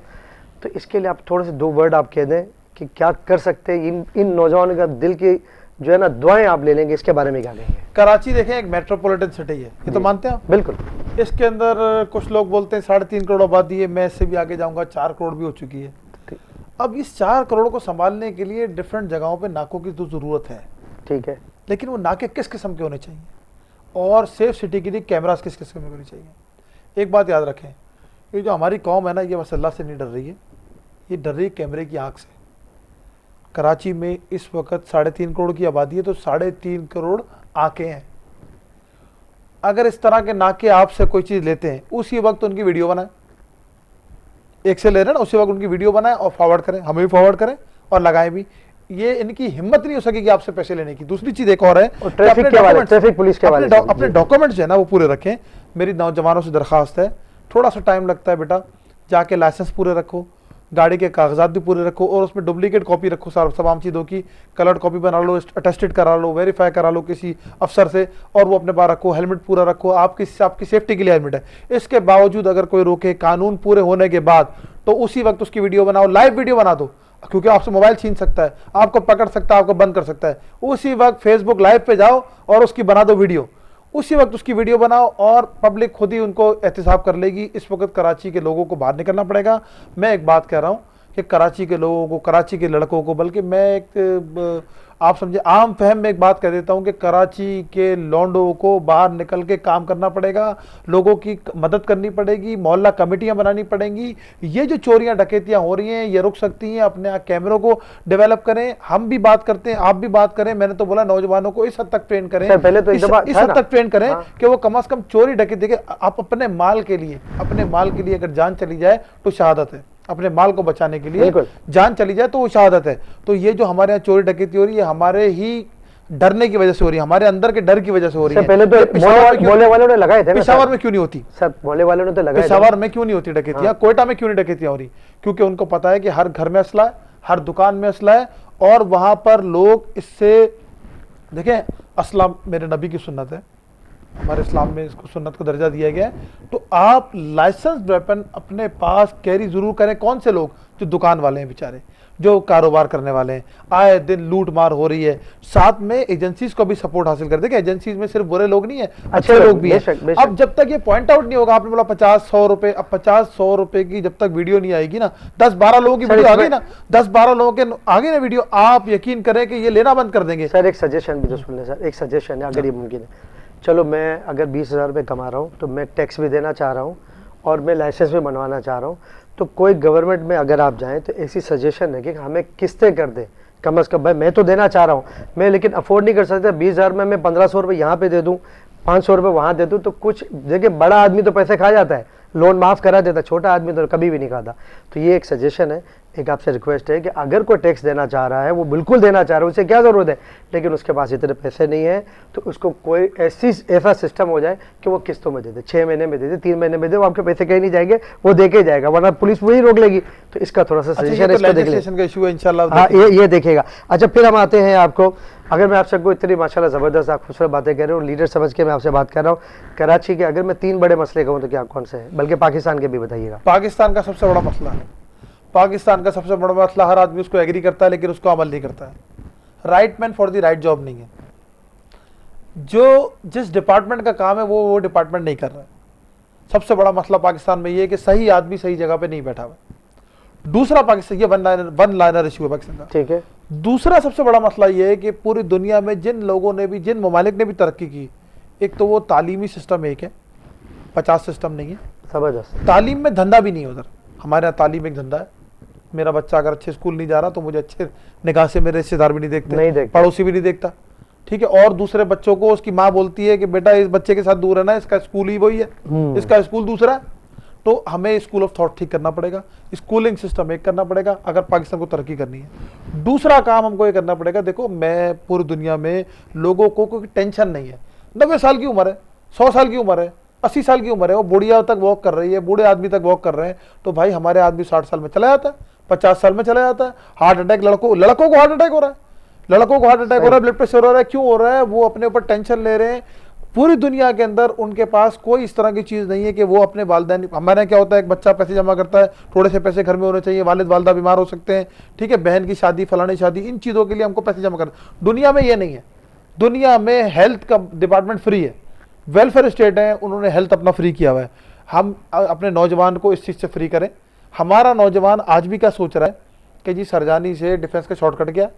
S3: तो इसके लिए आप थोड़े से 2 वर्ड आप कह दें कि क्या कर सकते हैं। इन नौजवानों का दिल की जो है ना दुआएं आप ले लेंगे, इसके बारे में क्या कहेंगे?
S4: कराची देखें एक मेट्रोपॉलिटन सिटी है, ये तो मानते हैं आप?
S3: बिल्कुल।
S4: इसके अंदर कुछ लोग बोलते हैं 3.5 करोड़ आबादी है, मैं इससे भी आगे जाऊंगा, 4 करोड़ भी हो चुकी है। अब इस 4 करोड़ को संभालने के लिए डिफरेंट जगहों पे नाकों की तो ज़रूरत है, ठीक है, लेकिन वो नाके किस किस्म के होने चाहिए और सेफ सिटी के लिए कैमरास किस किस्म के होने चाहिए। एक बात याद रखें, ये जो हमारी कौम है ना, ये बस अल्लाह से नहीं डर रही है, ये डर रही है कैमरे की आँख से। कराची में इस वक्त 3.5 करोड़ की आबादी है, तो 3.5 करोड़ आंखें हैं। अगर इस तरह के नाके आपसे कोई चीज़ लेते हैं, उसी वक्त उनकी वीडियो बनाएं। एक से ले रहे हैं ना, उसी वक्त उनकी वीडियो बनाएं और फॉरवर्ड करें, हमें भी फॉरवर्ड करें और लगाएं भी। ये इनकी हिम्मत नहीं हो सकेगी आपसे पैसे लेने की। दूसरी चीज़ एक और है,
S3: ट्रैफिक पुलिस के वाले
S4: अपने डॉक्यूमेंट्स है ना वो पूरे रखें। मेरी नौजवानों से दरख्वास्त है, थोड़ा सा टाइम लगता है बेटा, जाके लाइसेंस पूरे रखो, गाड़ी के कागजात भी पूरे रखो और उसमें डुप्लीकेट कॉपी रखो, तमाम चीज़ों की कलर्ड कॉपी बना लो, अटेस्टेड करा लो, वेरीफाई करा लो किसी अफसर से, और वो अपने पास रखो। हेलमेट पूरा रखो, आपकी सेफ्टी के लिए हेलमेट है। इसके बावजूद अगर कोई रोके, कानून पूरे होने के बाद, तो उसी वक्त उसकी वीडियो बनाओ, लाइव वीडियो बना दो, क्योंकि आपसे मोबाइल छीन सकता है, आपको पकड़ सकता है, आपको बंद कर सकता है। उसी वक्त फेसबुक लाइव पे जाओ और उसकी बना दो वीडियो, उसी वक्त उसकी वीडियो बनाओ और पब्लिक खुद ही उनको एहतिसाब कर लेगी। इस वक्त कराची के लोगों को बाहर निकलना पड़ेगा। मैं एक बात कह रहा हूँ कि कराची के लोगों को, कराची के लड़कों को, बल्कि मैं एक आप समझे आम फहम में एक बात कह देता हूँ कि कराची के लौंडों को बाहर निकल के काम करना पड़ेगा, लोगों की मदद करनी पड़ेगी, मोहल्ला कमेटियाँ बनानी पड़ेंगी। ये जो चोरियाँ डकैतियाँ हो रही हैं ये रुक सकती हैं। अपने कैमरों को डेवलप करें, हम भी बात करते हैं, आप भी बात करें। मैंने तो बोला नौजवानों को इस हद तक ट्रेन करें,
S3: पहले तो
S4: इस हद तक ट्रेन करें कि वो कम से कम चोरी डकैती के, आप अपने माल के लिए अगर जान चली जाए तो शहादत है। अपने माल को बचाने के लिए जान चली जाए तो वो शहादत है। तो ये जो हमारे यहाँ चोरी डकैती हो रही है, हमारे ही डरने की वजह से हो रही है, हमारे अंदर के डर की वजह से हो रही है।
S3: पहले तो मोहल्ले वालों ने लगाए थे,
S4: पेशावर में क्यों नहीं होती?
S3: सब मोहल्ले वालों ने तो लगाए।
S4: पेशावर में क्यों नहीं होती डकैतियां? कोयटा में क्यों नहीं डकैतियां हो रही? क्योंकि उनको पता है कि हर घर में असला है, हर दुकान में असला है, और वहां पर लोग इससे देखें, असला मेरे नबी की सुन्नत है, हमारे इस्लाम में इसको सुन्नत को दर्जा दिया गया है। तो आप लाइसेंस वेपन अपने पास कैरी जरूर करें। कौन से लोग? जो दुकान वाले हैं बेचारे, जो कारोबार करने वाले हैं, आए दिन लूट मार हो रही है। साथ में एजेंसीज को भी सपोर्ट हासिल कर देगा। एजेंसीज में सिर्फ बुरे लोग नहीं है, अच्छे लोग भी हैं। अब जब तक ये पॉइंट आउट नहीं होगा, आपने बोला 50-100 रुपए, अब 50-100 रुपए की जब तक वीडियो नहीं आएगी ना, 10-12 लोगों की वीडियो आ गई ना, 10-12 लोगों के आगे ना वीडियो, आप यकीन करें कि ये लेना बंद कर देंगे।
S3: सर एक सजेशन भी तो सुन लें सर, एक सजेशन है अगर ये मुमकिन है। चलो मैं अगर 20,000 रुपये कमा रहा हूँ तो मैं टैक्स भी देना चाह रहा हूँ और मैं लाइसेंस भी बनवाना चाह रहा हूँ, तो कोई गवर्नमेंट में अगर आप जाएं तो ऐसी सजेशन है कि हमें किस्तें कर दें कम अज़ कम। भाई मैं तो देना चाह रहा हूँ, मैं लेकिन अफोर्ड नहीं कर सकता 20,000 में मैं 1,500 रुपये यहाँ पे दे दूँ, 500 रुपये वहाँ दे दूँ, तो कुछ देखिए बड़ा आदमी तो पैसे खा जाता है, लोन माफ़ करा देता, छोटा आदमी तो कभी भी नहीं खाता। तो ये एक सजेशन है, एक आपसे रिक्वेस्ट है कि अगर कोई टैक्स देना चाह रहा है, वो बिल्कुल देना चाह रहा है, उसे क्या ज़रूरत है, लेकिन उसके पास इतने पैसे नहीं है, तो उसको कोई ऐसा सिस्टम हो जाए कि वो किस्तों में दे दे, 6 महीने में दे दे, 3 महीने में दे, वो आपके पैसे कहीं नहीं जाएंगे, वो दे के जाएगा, वरना पुलिस वही रोक लेगी। तो इसका थोड़ा सा सजेशन है, इसको देख लें।
S4: का इशू है इंशाल्लाह।
S3: हाँ ये देखेगा। अच्छा फिर हम आते हैं आपको, अगर मैं आपसे कोई इतनी माशाल्लाह ज़बरदस्त आप खूबसूरत बातें कर रहे हो, लीडर समझ के मैं आपसे बात कर रहा हूँ, कराची के अगर मैं 3 बड़े मसले कहूँ तो क्या कौन से हैं, बल्कि पाकिस्तान के भी बताइएगा।
S4: पाकिस्तान का सबसे बड़ा मसला है, पाकिस्तान का सबसे बड़ा मसला, हर आदमी उसको एग्री करता है लेकिन उसको अमल नहीं करता है। Right man for the right job नहीं है। जो जिस डिपार्टमेंट का काम है वो डिपार्टमेंट नहीं कर रहा है। सबसे बड़ा मसला पाकिस्तान में ये है कि सही आदमी सही जगह पे नहीं बैठा हुआ। दूसरा पाकिस्तान, ये वन लाइनर इशू है पाकिस्तान का, ठीक है। दूसरा सबसे बड़ा मसला ये है कि पूरी दुनिया में जिन लोगों ने भी, जिन ममालिक ने भी तरक्की की, एक तो वो तालीमी सिस्टम एक है, 50 सिस्टम नहीं है।
S3: जबरदस्त।
S4: तालीम में धंधा भी नहीं है उधर। हमारे यहाँ तालीम एक धंधा है। मेरा बच्चा अगर अच्छे स्कूल नहीं जा रहा तो मुझे अच्छे निगाह से मेरे रिश्तेदार भी नहीं देखते, पड़ोसी भी नहीं देखता, ठीक है। और दूसरे बच्चों को उसकी माँ बोलती है कि बेटा इस बच्चे के साथ दूर रहना, इसका स्कूल ही वही है, इसका स्कूल दूसरा है। तो हमें स्कूल ऑफ थॉट ठीक करना पड़ेगा, स्कूलिंग सिस्टम एक करना पड़ेगा अगर पाकिस्तान को तरक्की करनी है। दूसरा काम हमको ये करना पड़ेगा, देखो मैं पूरी दुनिया में लोगों को कोई टेंशन नहीं है। 90 साल की उम्र है, 100 साल की उम्र है, 80 साल की उम्र है, वो बुढ़िया तक वॉक कर रही है, बूढ़े आदमी तक वॉक कर रहे हैं, तो भाई हमारे आदमी 60 साल में चला जाता है, 50 साल में चला जाता है। हार्ट अटैक लड़कों को हार्ट अटैक हो रहा है, लड़कों को हार्ट अटैक हो रहा है, ब्लड प्रेशर हो रहा है। क्यों हो रहा है? वो अपने ऊपर टेंशन ले रहे हैं। पूरी दुनिया के अंदर उनके पास कोई इस तरह की चीज़ नहीं है कि वो अपने वालिदैन, हमारे यहाँ क्या होता है, एक बच्चा पैसे जमा करता है, थोड़े से पैसे घर में होने चाहिए, वालिद वालदा बीमार हो सकते हैं, ठीक है, बहन की शादी, फलानी शादी, इन चीज़ों के लिए हमको पैसे जमा करना। दुनिया में ये नहीं है। दुनिया में हेल्थ का डिपार्टमेंट फ्री है, वेलफेयर स्टेट है, उन्होंने हेल्थ अपना फ्री किया हुआ है। हम अपने नौजवान को इस चीज़ से फ्री करें। हमारा नौजवान आज भी क्या सोच रहा है कि जी सरजानी से डिफेंस का शॉर्टकट गया,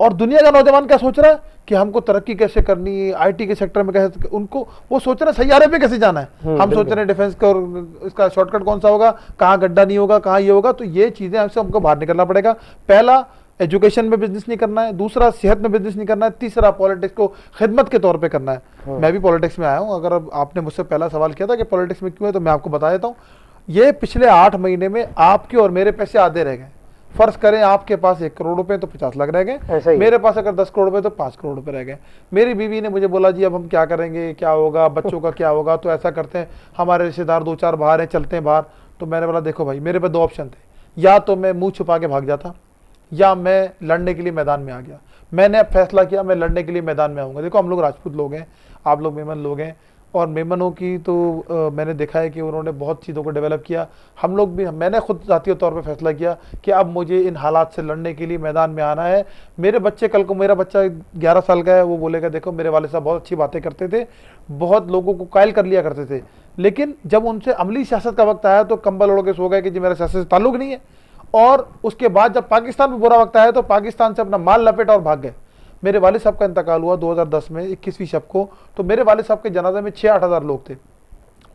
S4: और दुनिया का नौजवान क्या सोच रहा है कि हमको तरक्की कैसे करनी है, आईटी के सेक्टर में कैसे, उनको वो सोच रहे हैं सैयारे पे कैसे जाना है। हम सोच रहे हैं डिफेंस का, इसका शॉर्टकट कौन सा होगा, कहाँ गड्ढा नहीं होगा, कहाँ ये होगा। तो ये चीज़ें हमसे हमको बाहर निकलना पड़ेगा। पहला, एजुकेशन में बिजनेस नहीं करना है। दूसरा, सेहत में बिजनेस नहीं करना है। तीसरा, पॉलिटिक्स को खिदमत के तौर पे करना है। मैं भी पॉलिटिक्स में आया हूँ। अगर आपने मुझसे पहला सवाल किया था कि पॉलिटिक्स में क्यों है, तो मैं आपको बता देता हूँ। ये पिछले 8 महीने में आपके और मेरे पैसे आधे रह गए। फर्ज करें आपके पास 1 करोड़ रुपए तो 50 लाख रह गए, मेरे पास अगर 10 करोड़ रुपए तो 5 करोड़ रुपए रह गए। मेरी बीवी ने मुझे बोला जी अब हम क्या करेंगे, क्या होगा, बच्चों का क्या होगा, तो ऐसा करते हैं, हमारे रिश्तेदार 2-4 बाहर हैं, चलते हैं बाहर। तो मैंने बोला देखो भाई, मेरे पे 2 ऑप्शन थे, या तो मैं मुंह छुपा के भाग जाता, या मैं लड़ने के लिए मैदान में आ गया। मैंने अब फैसला किया मैं लड़ने के लिए मैदान में आऊँगा। देखो हम लोग राजपूत लोग हैं, आप लोग मेमन लोग हैं, और मेमनों की तो मैंने देखा है कि उन्होंने बहुत चीज़ों को डेवलप किया। हम लोग भी, मैंने खुद ज़ाती तौर पे फैसला किया कि अब मुझे इन हालात से लड़ने के लिए मैदान में आना है। मेरे बच्चे, कल को मेरा बच्चा 11 साल का है, वो बोलेगा देखो मेरे वाले साहब बहुत अच्छी बातें करते थे, बहुत लोगों को कायल कर लिया करते थे, लेकिन जब उनसे अमली सियासत का वक्त आया तो कंबल ओढ़ के सो गए कि जी मेरा सियासत से ताल्लुक़ नहीं है। और उसके बाद जब पाकिस्तान में बुरा वक्त आया तो पाकिस्तान से अपना माल लपेटा और भाग गए। मेरे वालिद साहब का इंतकाल हुआ 2010 में 21वीं शब को, तो मेरे वालिद साहब के जनाजे में 6-8 हज़ार लोग थे।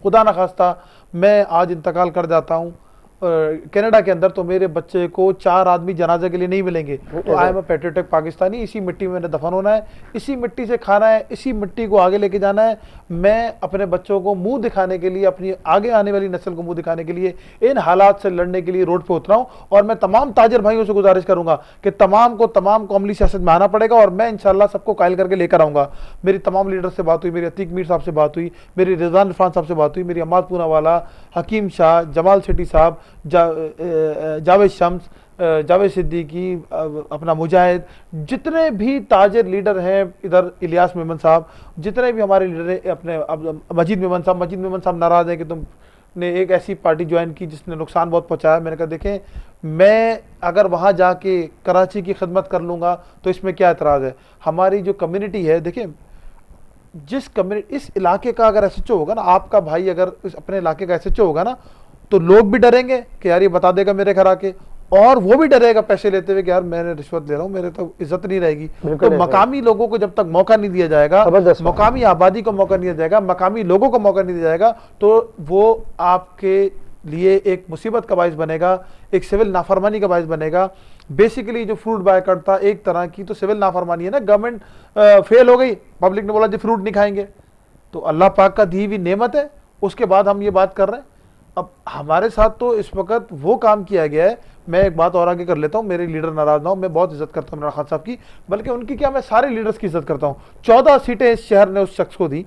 S4: खुदा न खास्ता मैं आज इंतकाल कर जाता हूँ कनाडा के अंदर, तो मेरे बच्चे को 4 आदमी जनाजे के लिए नहीं मिलेंगे। तो I am a patriotic Pakistani, इसी मिट्टी में मैंने दफन होना है, इसी मिट्टी से खाना है, इसी मिट्टी को आगे लेके जाना है। मैं अपने बच्चों को मुंह दिखाने के लिए, अपनी आगे आने वाली नस्ल को मुंह दिखाने के लिए इन हालात से लड़ने के लिए रोड पे उतरा हूँ। और मैं तमाम ताजिर भाइयों से गुजारिश करूंगा कि तमाम को अमली सियासत में आना पड़ेगा, और मैं इंशाल्लाह सबको कायल करके लेकर आऊँगा। मेरी तमाम लीडर से बात हुई, मेरी अतीक मीर साहब से बात हुई, मेरी रिजवान इरफान साहब से बात हुई, मेरी अम्माद पूनावाला, हकीम शाह, जमाल सेठी साहब, जावेद शम्स, जावेद सिद्दीकी, अपना मुजाहिद, जितने भी ताजर लीडर हैं, इधर इलियास मेमन साहब, जितने भी हमारे लीडर हैं, अपने अब मजीद मेमन साहब नाराज़ हैं कि तुमने एक ऐसी पार्टी ज्वाइन की जिसने नुकसान बहुत पहुंचाया। मैंने कहा देखें, मैं अगर वहाँ जाके कराची की खिदमत कर लूँगा तो इसमें क्या एतराज़ है। हमारी जो कम्युनिटी है, देखें जिस कम्युनिटी, इस इलाके का अगर एसएचओ होगा ना, आपका भाई अगर इस अपने इलाके का एसएचओ होगा ना, तो लोग भी डरेंगे कि यार ये बता देगा मेरे घर आके, और वो भी डरेगा पैसे लेते हुए कि यार मैंने रिश्वत ले रहा हूँ, मेरे तो इज्जत नहीं रहेगी। तो मकामी लोगों को जब तक मौका नहीं दिया जाएगा, मकामी आबादी को मौका नहीं दिया जाएगा, मकामी लोगों को मौका नहीं दिया जाएगा, तो वो आपके लिए एक मुसीबत का बाइस बनेगा, एक सिविल नाफरमानी का बाइस बनेगा। बेसिकली जो फ्रूट बायकॉट था एक तरह की तो सिविल नाफरमानी है ना, गवर्नमेंट फेल हो गई, पब्लिक ने बोला जी फ्रूट नहीं खाएंगे, तो अल्लाह पाक का दी हुई नेमत है, उसके बाद हम ये बात कर रहे हैं। अब हमारे साथ तो इस वक्त वो काम किया गया है। मैं एक बात और आगे कर लेता हूँ, मेरे लीडर नाराज ना हो, मैं बहुत इज्जत करता हूँ इमरान खान साहब की, बल्कि उनकी क्या, मैं सारे लीडर्स की इज्जत करता हूँ। 14 सीटें इस शहर ने उस शख्स को दी,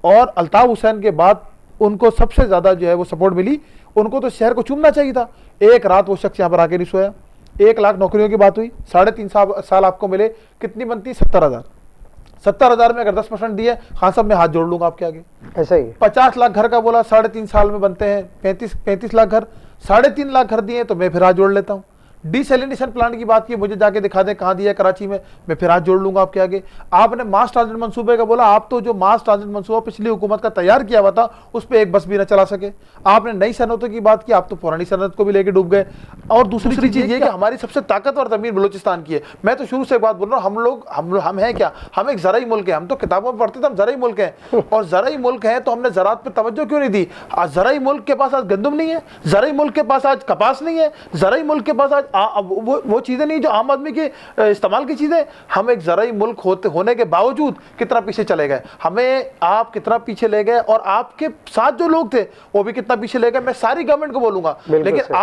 S4: और अल्ताफ हुसैन के बाद उनको सबसे ज़्यादा जो है वो सपोर्ट मिली। उनको तो शहर को चूमना चाहिए था। एक रात वो शख्स यहाँ पर आके नहीं सोया। 1 लाख नौकरियों की बात हुई, 3.5 साल आपको मिले, कितनी बनती? 70,000। 70,000 में अगर 10% दिए, खान साहब मैं हाथ जोड़ लूंगा आपके आगे।
S3: ऐसा ही
S4: 50 लाख घर का बोला, 3.5 साल में बनते हैं 35 लाख घर, 3.5 लाख घर दिए तो मैं फिर हाथ जोड़ लेता हूँ। डिसैलिनेशन प्लांट की बात की, मुझे जाके दिखा दें कहाँ दिया कराची में, मैं फिर हाथ जोड़ लूंगा आपके आगे। आपने मास ट्रांजिट मंसूबे का बोला, आप तो जो मास ट्रांजिट मंसूबा पिछली हुकूमत का तैयार किया हुआ था उस पर एक बस भी न चला सके। आपने नई सनतों की बात की, आप तो पुरानी सनत को भी लेके डूब गए। और दूसरी चीज ये कि हमारी सबसे ताकतवर जमीन बलूचिस्तान की है। मैं तो शुरू से एक बात बोल रहा हूँ, हम हैं क्या? हम एक ज़राई मुल्क है। हम तो किताबों में पढ़ते थे हम ज़राई मुल्क हैं, और ज़राई मुल्क है तो हमने ज़रात पर तवज्जो क्यों नहीं दी? आज ज़राई मुल्क के पास आज गंदम नहीं है, ज़राई मुल्क के पास आज कपास नहीं है, ज़राई मुल्क के पास आज वो चीज़ें नहीं जो आम आदमी के इस्तेमाल की चीज़ें। हम एक ज़राई मुल्क होने के बावजूद कितना पीछे चले गए, हमें आप कितना पीछे ले गए, और आपके साथ जो लोग थे वो भी कितना पीछे ले गए। मैं सारी गवर्नमेंट को बोलूँगा, लेकिन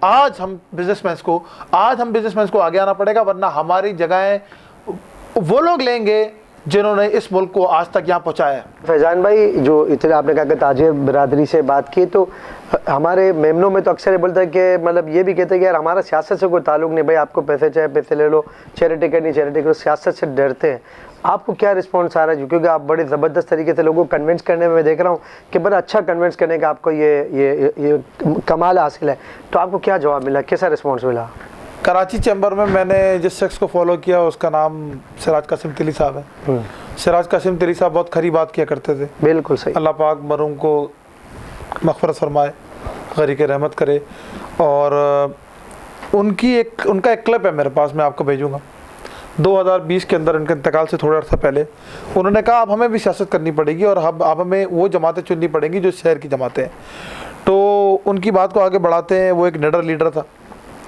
S4: आज हम बिजनेसमैन को आगे आना पड़ेगा, वरना हमारी जगहें वो लोग लेंगे जिन्होंने इस मुल्क को आज तक यहाँ पहुँचाया है।
S3: फैजान भाई, जो इतने आपने कहा कि ताजिर बिरादरी से बात की, तो हमारे मेमनों में तो अक्सर ये बोलते हैं कि मतलब ये भी कहते हैं कि यार हमारा सियासत से कोई ताल्लुक नहीं, भाई आपको पैसे चाहे पैसे ले लो, चैरिटी करनी चैरिटी करो, सियासत से डरते हैं। आपको क्या रिस्पॉन्स आ रहा है? क्योंकि आप बड़े ज़बरदस्त तरीके से लोगों को कन्विंस करने में, मैं देख रहा हूँ कि बड़ा अच्छा कन्विंस करने का आपको ये कमाल हासिल है, तो आपको क्या जवाब मिला, कैसा रिस्पॉन्स मिला?
S4: कराची चैम्बर में मैंने जिस शख्स को फॉलो किया उसका नाम सिराज कासिम तिली साहब है। सिराज कासिम तिली साहब बहुत खरी बात किया करते थे।
S3: बिल्कुल सही।
S4: अल्लाह पाक मरूम को मग़फ़िरत फरमाए, गरीक़ रहमत करे। और उनका एक क्लिप है मेरे पास, मैं आपको भेजूँगा। 2020 के अंदर उनके इंतकाल से थोड़ा अर्सा पहले उन्होंने कहा अब हमें भी सियासत करनी पड़ेगी, और अब हमें वो जमातें चुननी पड़ेंगी जो शहर की जमातें हैं। तो उनकी बात को आगे बढ़ाते हैं, वो एक निडर लीडर था,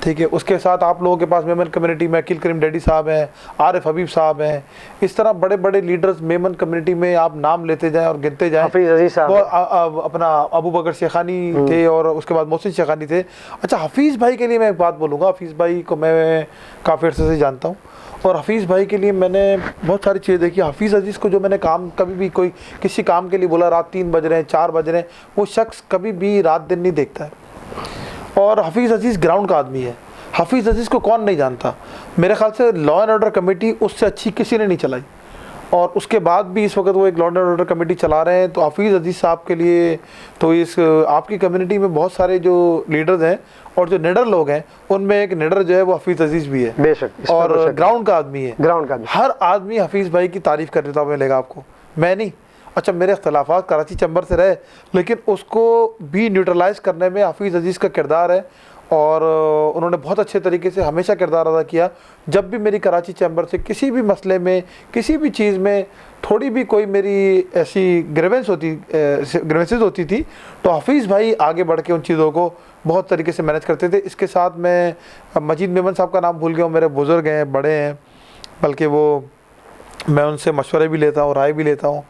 S4: ठीक है। उसके साथ आप लोगों के पास मेमन कम्युनिटी में अकील करीम डैडी साहब हैं, आरिफ हबीब साहब हैं, इस तरह बड़े बड़े लीडर्स मेमन कम्युनिटी में आप नाम लेते जाएं और गिनते जाएं।
S3: हफीज़ अजीज़ साहब,
S4: अपना अबू बकर शेखानी थे, और उसके बाद मोहसिन शेखानी थे। अच्छा, हफीज़ भाई के लिए मैं एक बात बोलूँगा। हफीज़ भाई को मैं काफ़ी अर्से से जानता हूँ, और हफीज़ भाई के लिए मैंने बहुत सारी चीज़ें देखी। हफीज़ अजीज़ को जो मैंने काम कभी भी कोई किसी काम के लिए बोला, रात 3 बज रहे हैं 4 बज रहे हैं, वो शख्स कभी भी रात दिन नहीं देखता है। और हफीज़ अजीज़ ग्राउंड का आदमी है। हफीज़ अजीज़ को कौन नहीं जानता? मेरे ख्याल से लॉ एंड ऑर्डर कमेटी उससे अच्छी किसी ने नहीं चलाई, और उसके बाद भी इस वक्त वो एक लॉ एंड ऑर्डर कमेटी चला रहे हैं। तो हफीज़ अजीज़ साहब के लिए तो इस आपकी कम्युनिटी में बहुत सारे जो लीडर्स हैं और जो निडर लोग हैं, उनमें एक निडर जो है वो हफीज़ अजीज़ भी है,
S3: बेशक,
S4: और ग्राउंड का आदमी है।
S3: ग्राउंड का
S4: हर आदमी हफीज़ भाई की तारीफ़ कर देता मिलेगा आपको, मैं नहीं। अच्छा, मेरे अख्तलाफात कराची चैम्बर से रहे, लेकिन उसको भी न्यूट्रलाइज़ करने में हफीज़ अजीज़ का किरदार है, और उन्होंने बहुत अच्छे तरीके से हमेशा किरदार अदा किया। जब भी मेरी कराची चैम्बर से किसी भी मसले में, किसी भी चीज़ में थोड़ी भी कोई मेरी ऐसी ग्रेवेंसेस होती थी, तो हफीज़ भाई आगे बढ़ के उन चीज़ों को बहुत तरीके से मैनेज करते थे। इसके साथ मैं मजीद मेमन साहब का नाम भूल गया हूँ, मेरे बुज़ुर्ग हैं, बड़े हैं, बल्कि वो मैं उनसे मशवरे भी लेता हूँ, राय भी लेता हूँ,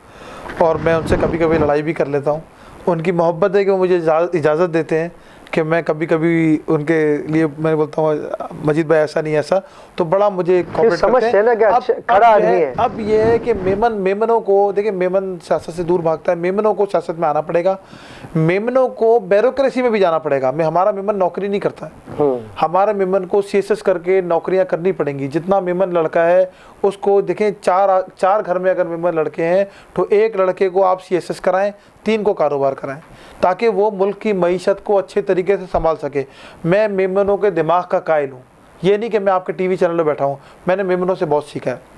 S4: और मैं उनसे कभी कभी लड़ाई भी कर लेता हूँ। उनकी मोहब्बत है कि वो मुझे इजाज़त देते हैं कि मैं कभी कभी उनके लिए मैं बोलता हूँ मजीद भाई ऐसा नहीं ऐसा, तो बड़ा मुझे कोऑपरेट करते हैं। अब ये है कि मेमनों को देखिए, मेमन सियासत से दूर भागता है, मेमनों को सियासत में आना पड़ेगा, मेमनों को ब्यूरोक्रेसी में भी जाना पड़ेगा। हमारा मेमन नौकरी नहीं करता है, हमारे मेमन को CSS करके नौकरियां करनी पड़ेंगी। जितना मेमन लड़का है उसको देखें, चार घर में अगर मेमन लड़के हैं तो एक लड़के को आप CSS कराएं, 3 को कारोबार कराएं, ताकि वो मुल्क की मईशत को अच्छे तरीके से संभाल सके। मैं मेमनों के दिमाग का कायल हूँ, ये नहीं कि मैं आपके TV चैनल पर बैठा हूँ, मैंने मेमनों से बहुत सीखा है।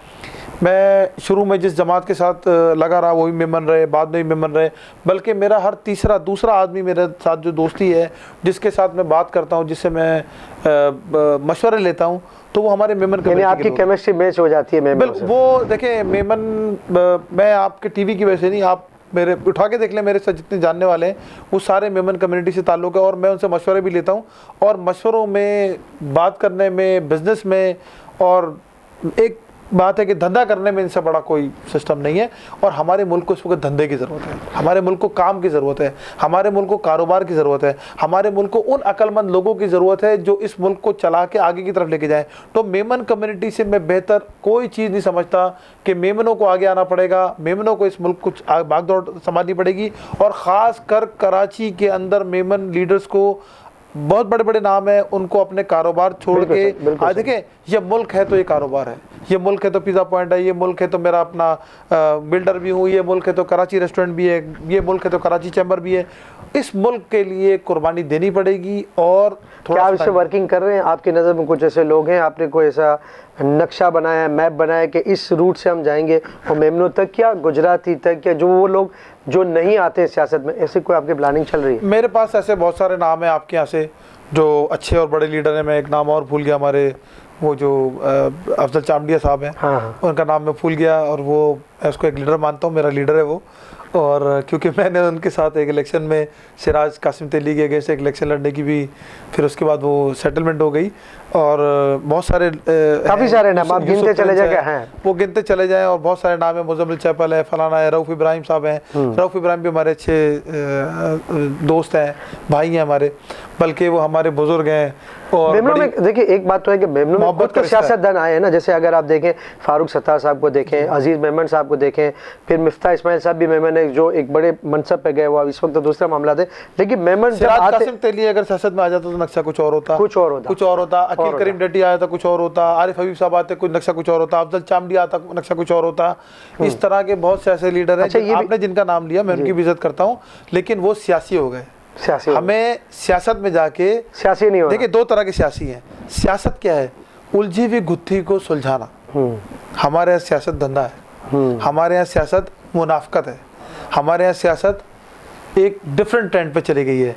S4: मैं शुरू में जिस जमात के साथ लगा रहा वो भी मेमन रहे, बाद में भी मेमन रहे, बल्कि मेरा हर दूसरा आदमी मेरे साथ जो दोस्ती है, जिसके साथ मैं बात करता हूँ, जिससे मैं मशवरे लेता हूँ, तो वो हमारे मेमन
S3: यानी आपकी केमिस्ट्री मैच हो जाती है मेमन
S4: बिल्कुल। वो देखें मेमन, मैं आपके TV की वजह से नहीं, आप मेरे उठा के देख लें, मेरे साथ जितने जानने वाले हैं वो सारे मेमन कम्युनिटी से ताल्लुक़ है, और मैं उनसे मशवरे भी लेता हूँ। और मशवरों में, बात करने में, बिज़नेस में, और एक बात है कि धंधा करने में इनसे बड़ा कोई सिस्टम नहीं है। और हमारे मुल्क को इस वक्त धंधे की ज़रूरत है, हमारे मुल्क को काम की ज़रूरत है, हमारे मुल्क को कारोबार की ज़रूरत है, हमारे मुल्क को उन अक्लमंद लोगों की ज़रूरत है जो इस मुल्क को चला के आगे की तरफ लेके जाएं। तो मेमन कम्युनिटी से मैं बेहतर कोई चीज़ नहीं समझता कि मेमनों को आगे आना पड़ेगा, मेमनों को इस मुल्क को भागदौड़ संभालनी पड़ेगी। और ख़ास कर कराची के अंदर मेमन लीडर्स को, बहुत बड़े बड़े नाम है, उनको अपने कारोबार छोड़ के, देखें ये मुल्क है तो ये कारोबार है, ये मुल्क है तो पिज़्ज़ा पॉइंट है, ये मुल्क है तो मेरा अपना बिल्डर भी हूँ, ये मुल्क है तो कराची रेस्टोरेंट भी है, ये मुल्क है तो कराची चैम्बर भी है। इस मुल्क के लिए कुर्बानी देनी पड़ेगी। और
S3: क्या आप इससे वर्किंग कर रहे हैं? आपकी नज़र में कुछ ऐसे लोग हैं, आपने कोई ऐसा नक्शा बनाया, मैप बनाया कि इस रूट से हम जाएंगे और मेमनों तक या गुजराती तक, या जो वो लोग जो नहीं आते सियासत में, ऐसे कोई आपकी प्लानिंग चल रही है?
S4: मेरे पास ऐसे बहुत सारे नाम हैं आपके यहाँ से जो अच्छे और बड़े लीडर हैं। मैं एक नाम और भूल गया, हमारे वो जो अफजल चामडिया साहब हैं,
S3: हाँ।
S4: उनका नाम मैं भूल गया, और वो मैं उसको एक लीडर मानता हूँ, मेरा लीडर है वो। और क्योंकि मैंने उनके साथ एक इलेक्शन में सिराज कासिम तेली के अगेंस्ट एक इलेक्शन लड़ने की भी, फिर उसके बाद वो सेटलमेंट हो गई। और बहुत सारे
S3: काफ़ी सारे नाम आप गिनते चले जाए हैं,
S4: वो गिनते चले जाएं, और बहुत सारे नाम है, मुजम्मिल चैपल है, फलाना है, रऊफ़ इब्राहिम साहब हैं। रऊफ़ इब्राहिम भी हमारे अच्छे दोस्त हैं, भाई हैं हमारे, बल्कि वो हमारे बुजुर्ग हैं। और
S3: मेमनों में देखिए एक बात तो है कि मेमनों में खुद के सियासतदान आए हैं ना, जैसे अगर आप देखें फारूक सत्तार साहब को देखें, अजीज़ मेमन साहब को देखें, फिर मिफ्ता इस्माइल साहब भी मेमन है जो एक बड़े मनसब पे गए, वो इस वक्त तो दूसरा मामला थे। लेकिन मेमन
S4: कासिम तेली अगर सियासत में आ जाता तो नक्शा कुछ और होता, अकील करीम डटी आया था कुछ और होता, आरिफ हबीब साहब आते कुछ नक्शा कुछ और होता, अफजल चामडी आता नक्शा कुछ और होता। इस तरह के बहुत से ऐसे लीडर हैं। अच्छा, आपने जिनका नाम लिया मैं उनकी भी इज्जत करता हूँ, लेकिन वो सियासी हो गए। हमें सियासत में जाके सियासी नहीं होना। देखिए 2 तरह के सियासी हैं। सियासत क्या है? उलझी हुई गुत्थी को सुलझाना। हमारे यहाँ सियासत धंधा है, हमारे यहाँ सियासत मुनाफकत है, हमारे यहाँ सियासत एक डिफरेंट ट्रेंड पे चली गई है।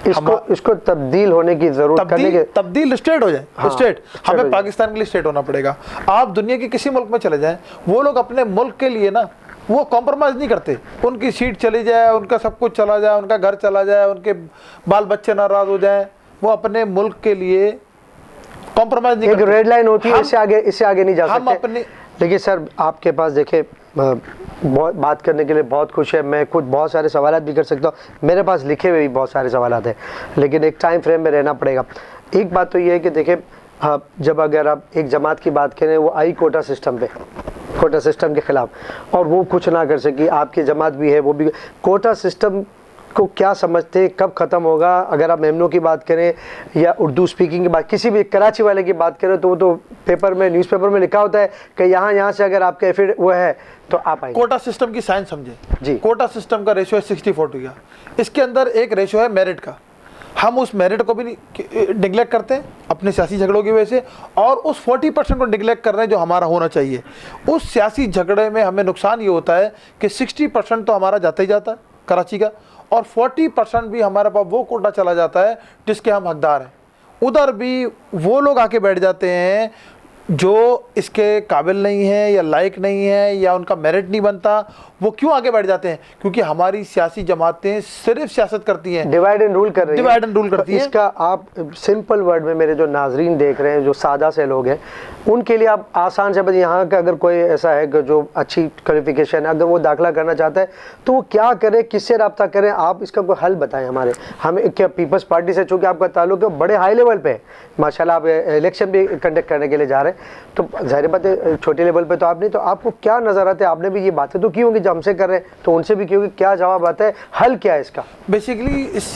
S3: इसको तब्दील होने की जरूरत,
S4: तब्दील स्टेट हो जाए। हाँ, स्टेट हमें पाकिस्तान के लिए स्टेट होना पड़ेगा। आप दुनिया के किसी मुल्क में चले जाएं, वो लोग अपने मुल्क के लिए ना वो कॉम्प्रोमाइज़ नहीं करते। उनकी सीट चली जाए, उनका सब कुछ चला जाए, उनका घर चला जाए, उनके बाल बच्चे नाराज हो जाए, वो अपने मुल्क के लिए कॉम्प्रोमाइज़ नहीं करते। एक
S3: रेड लाइन होती है, इससे आगे नहीं जा सकते। हम अपने देखिए सर, आपके पास देखे बहुत बात करने के लिए बहुत खुश है। मैं खुद बहुत सारे सवाल भी कर सकता हूँ, मेरे पास लिखे हुए भी बहुत सारे सवाल हैं, लेकिन एक टाइम फ्रेम में रहना पड़ेगा। एक बात तो ये है कि देखिए, जब अगर आप एक जमात की बात करें, वो आई कोटा सिस्टम पे, कोटा सिस्टम के ख़िलाफ़, और वो कुछ ना कर सकी। आपकी जमात भी है, वो भी। कोटा सिस्टम को क्या समझते हैं, कब ख़त्म होगा? अगर आप मेमनों की बात करें या उर्दू स्पीकिंग की बात, किसी भी कराची वाले की बात करें, तो वो तो पेपर में, न्यूज़पेपर में लिखा होता है कि यहाँ से अगर आपका एफिड वो है तो आप आएंगे।
S4: कोटा सिस्टम की साइंस समझे जी। कोटा सिस्टम का रेशो है 60-40 का। इसके अंदर एक रेशो है मेरिट का। हम उस मेरिट को भी निगलेक्ट करते हैं अपने सियासी झगड़ों की वजह से, और उस 40% को निगलेक्ट कर रहे हैं जो हमारा होना चाहिए। उस सियासी झगड़े में हमें नुकसान ये होता है कि 60% तो हमारा जाता ही जाता है कराची का, और 40% भी हमारे पास वो कोटा चला जाता है जिसके हम हकदार हैं। उधर भी वो लोग आके बैठ जाते हैं जो इसके काबिल नहीं है या लायक नहीं है या उनका मेरिट नहीं बनता। वो क्यों आगे बढ़ जाते हैं? क्योंकि हमारी सियासी जमातें सिर्फ सियासत करती हैं, डिवाइड एंड रूल कर रही हैं, डिवाइड एंड रूल करती हैं। इसका आप सिंपल वर्ड में मेरे जो नाजरीन देख रहे हैं, जो सादा से लोग हैं, उनके लिए आप आसान से बस, यहाँ का अगर कोई ऐसा है कि जो अच्छी क्वालिफिकेशन है, अगर वो दाखिला करना चाहता है तो वो क्या करे, किससे रब्ता करें? आप इसका कोई हल बताएं हमें क्या पीपल्स पार्टी से, चूँकि आपका ताल्लुक है बड़े हाई लेवल पे, माशाल्लाह आप इलेक्शन भी कंडक्ट करने के लिए जा रहे हैं,
S3: हैं, तो ज़ाहिर बात है छोटे लेवल पे तो आप नहीं, तो आपको क्या नज़र आता है? आपने भी ये बातें तो की होंगी जब हमसे कर रहे हैं, तो उनसे भी की होगी, क्या जवाब आता है, हल क्या है इसका?
S4: बेसिकली इस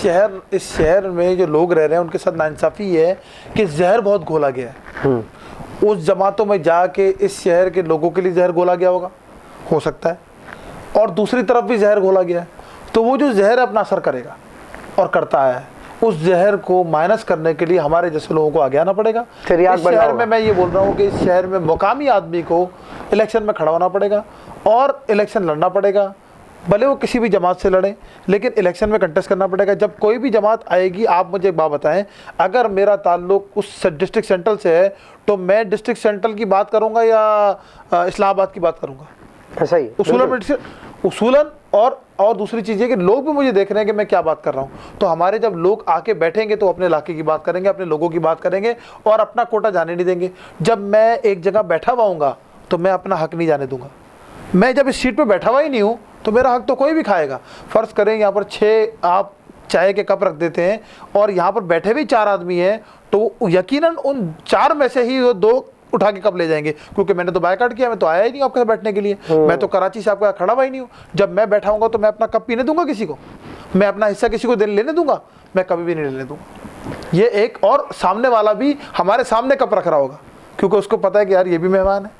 S4: शहर में जो लोग रह रहे हैं उनके साथ नाइंसाफ़ी ये है कि जहर बहुत घोला गया है। उस जमातों में जाके इस शहर के लोगों के लिए जहर घोला गया होगा, हो सकता है, और दूसरी तरफ भी जहर घोला गया है, तो वो जो जहर अपना असर करेगा और करता है, उस जहर को माइनस करने के लिए हमारे जैसे लोगों को आगे आना पड़ेगा। इस शहर में मैं ये बोल रहा हूँ कि इस शहर में मुकामी आदमी को इलेक्शन में खड़ा होना पड़ेगा और इलेक्शन लड़ना पड़ेगा, भले वो किसी भी जमात से लड़े, लेकिन इलेक्शन में कंटेस्ट करना पड़ेगा। जब कोई भी जमात आएगी, आप मुझे एक बात बताएं, अगर मेरा ताल्लुक उस डिस्ट्रिक्ट सेंट्रल से है तो मैं डिस्ट्रिक्ट सेंट्रल की बात करूँगा या इस्लामाबाद की बात करूँगा?
S3: ऐसा ही
S4: उसूलन। और दूसरी चीज़ है कि लोग भी मुझे देख रहे हैं कि मैं क्या बात कर रहा हूँ, तो हमारे जब लोग आके बैठेंगे तो अपने इलाके की बात करेंगे, अपने लोगों की बात करेंगे और अपना कोटा जाने नहीं देंगे। जब मैं एक जगह बैठा हुआ हूँगा तो मैं अपना हक नहीं जाने दूंगा। मैं जब इस सीट पे बैठा हुआ ही नहीं हूँ तो मेरा हक तो कोई भी खाएगा। फ़र्ज़ करें यहाँ पर 6 आप चाय के कप रख देते हैं और यहाँ पर बैठे भी 4 आदमी हैं, तो यकीनन उन 4 में से ही वो 2 उठा के कब ले जाएंगे, क्योंकि मैंने तो बायकाट किया, मैं तो आया ही नहीं आपके साथ बैठने के लिए, मैं तो कराची से आपका खड़ा हुआ ही नहीं हूँ। जब मैं बैठा हूँगा तो मैं अपना कप पीने दूंगा किसी को? मैं अपना हिस्सा किसी को लेने दूंगा? मैं कभी भी नहीं लेने दूंगा। ये एक, और सामने वाला भी हमारे सामने कप रख रहा होगा, क्योंकि उसको पता है कि यार ये भी मेहमान है,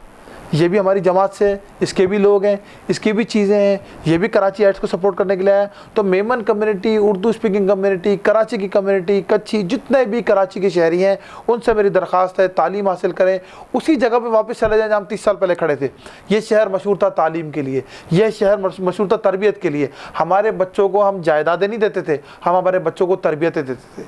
S4: ये भी हमारी जमात से है, इसके भी लोग हैं, इसकी भी चीज़ें हैं, ये भी कराची एड्स को सपोर्ट करने के लिए आया। तो Memon community, Urdu speaking community, Karachi की कम्युनिटी, कच्छी, जितने भी कराची के शहरी हैं, उनसे मेरी दरख्वास्त है तालीम हासिल करें, उसी जगह पे वापस चले जाएं जहाँ हम 30 साल पहले खड़े थे। ये शहर मशहूर था तालीम के लिए, यह शहर मशहूर था तरबियत के लिए। हमारे बच्चों को हम जायदादें नहीं देते थे, हम हमारे बच्चों को तरबियतें देते थे,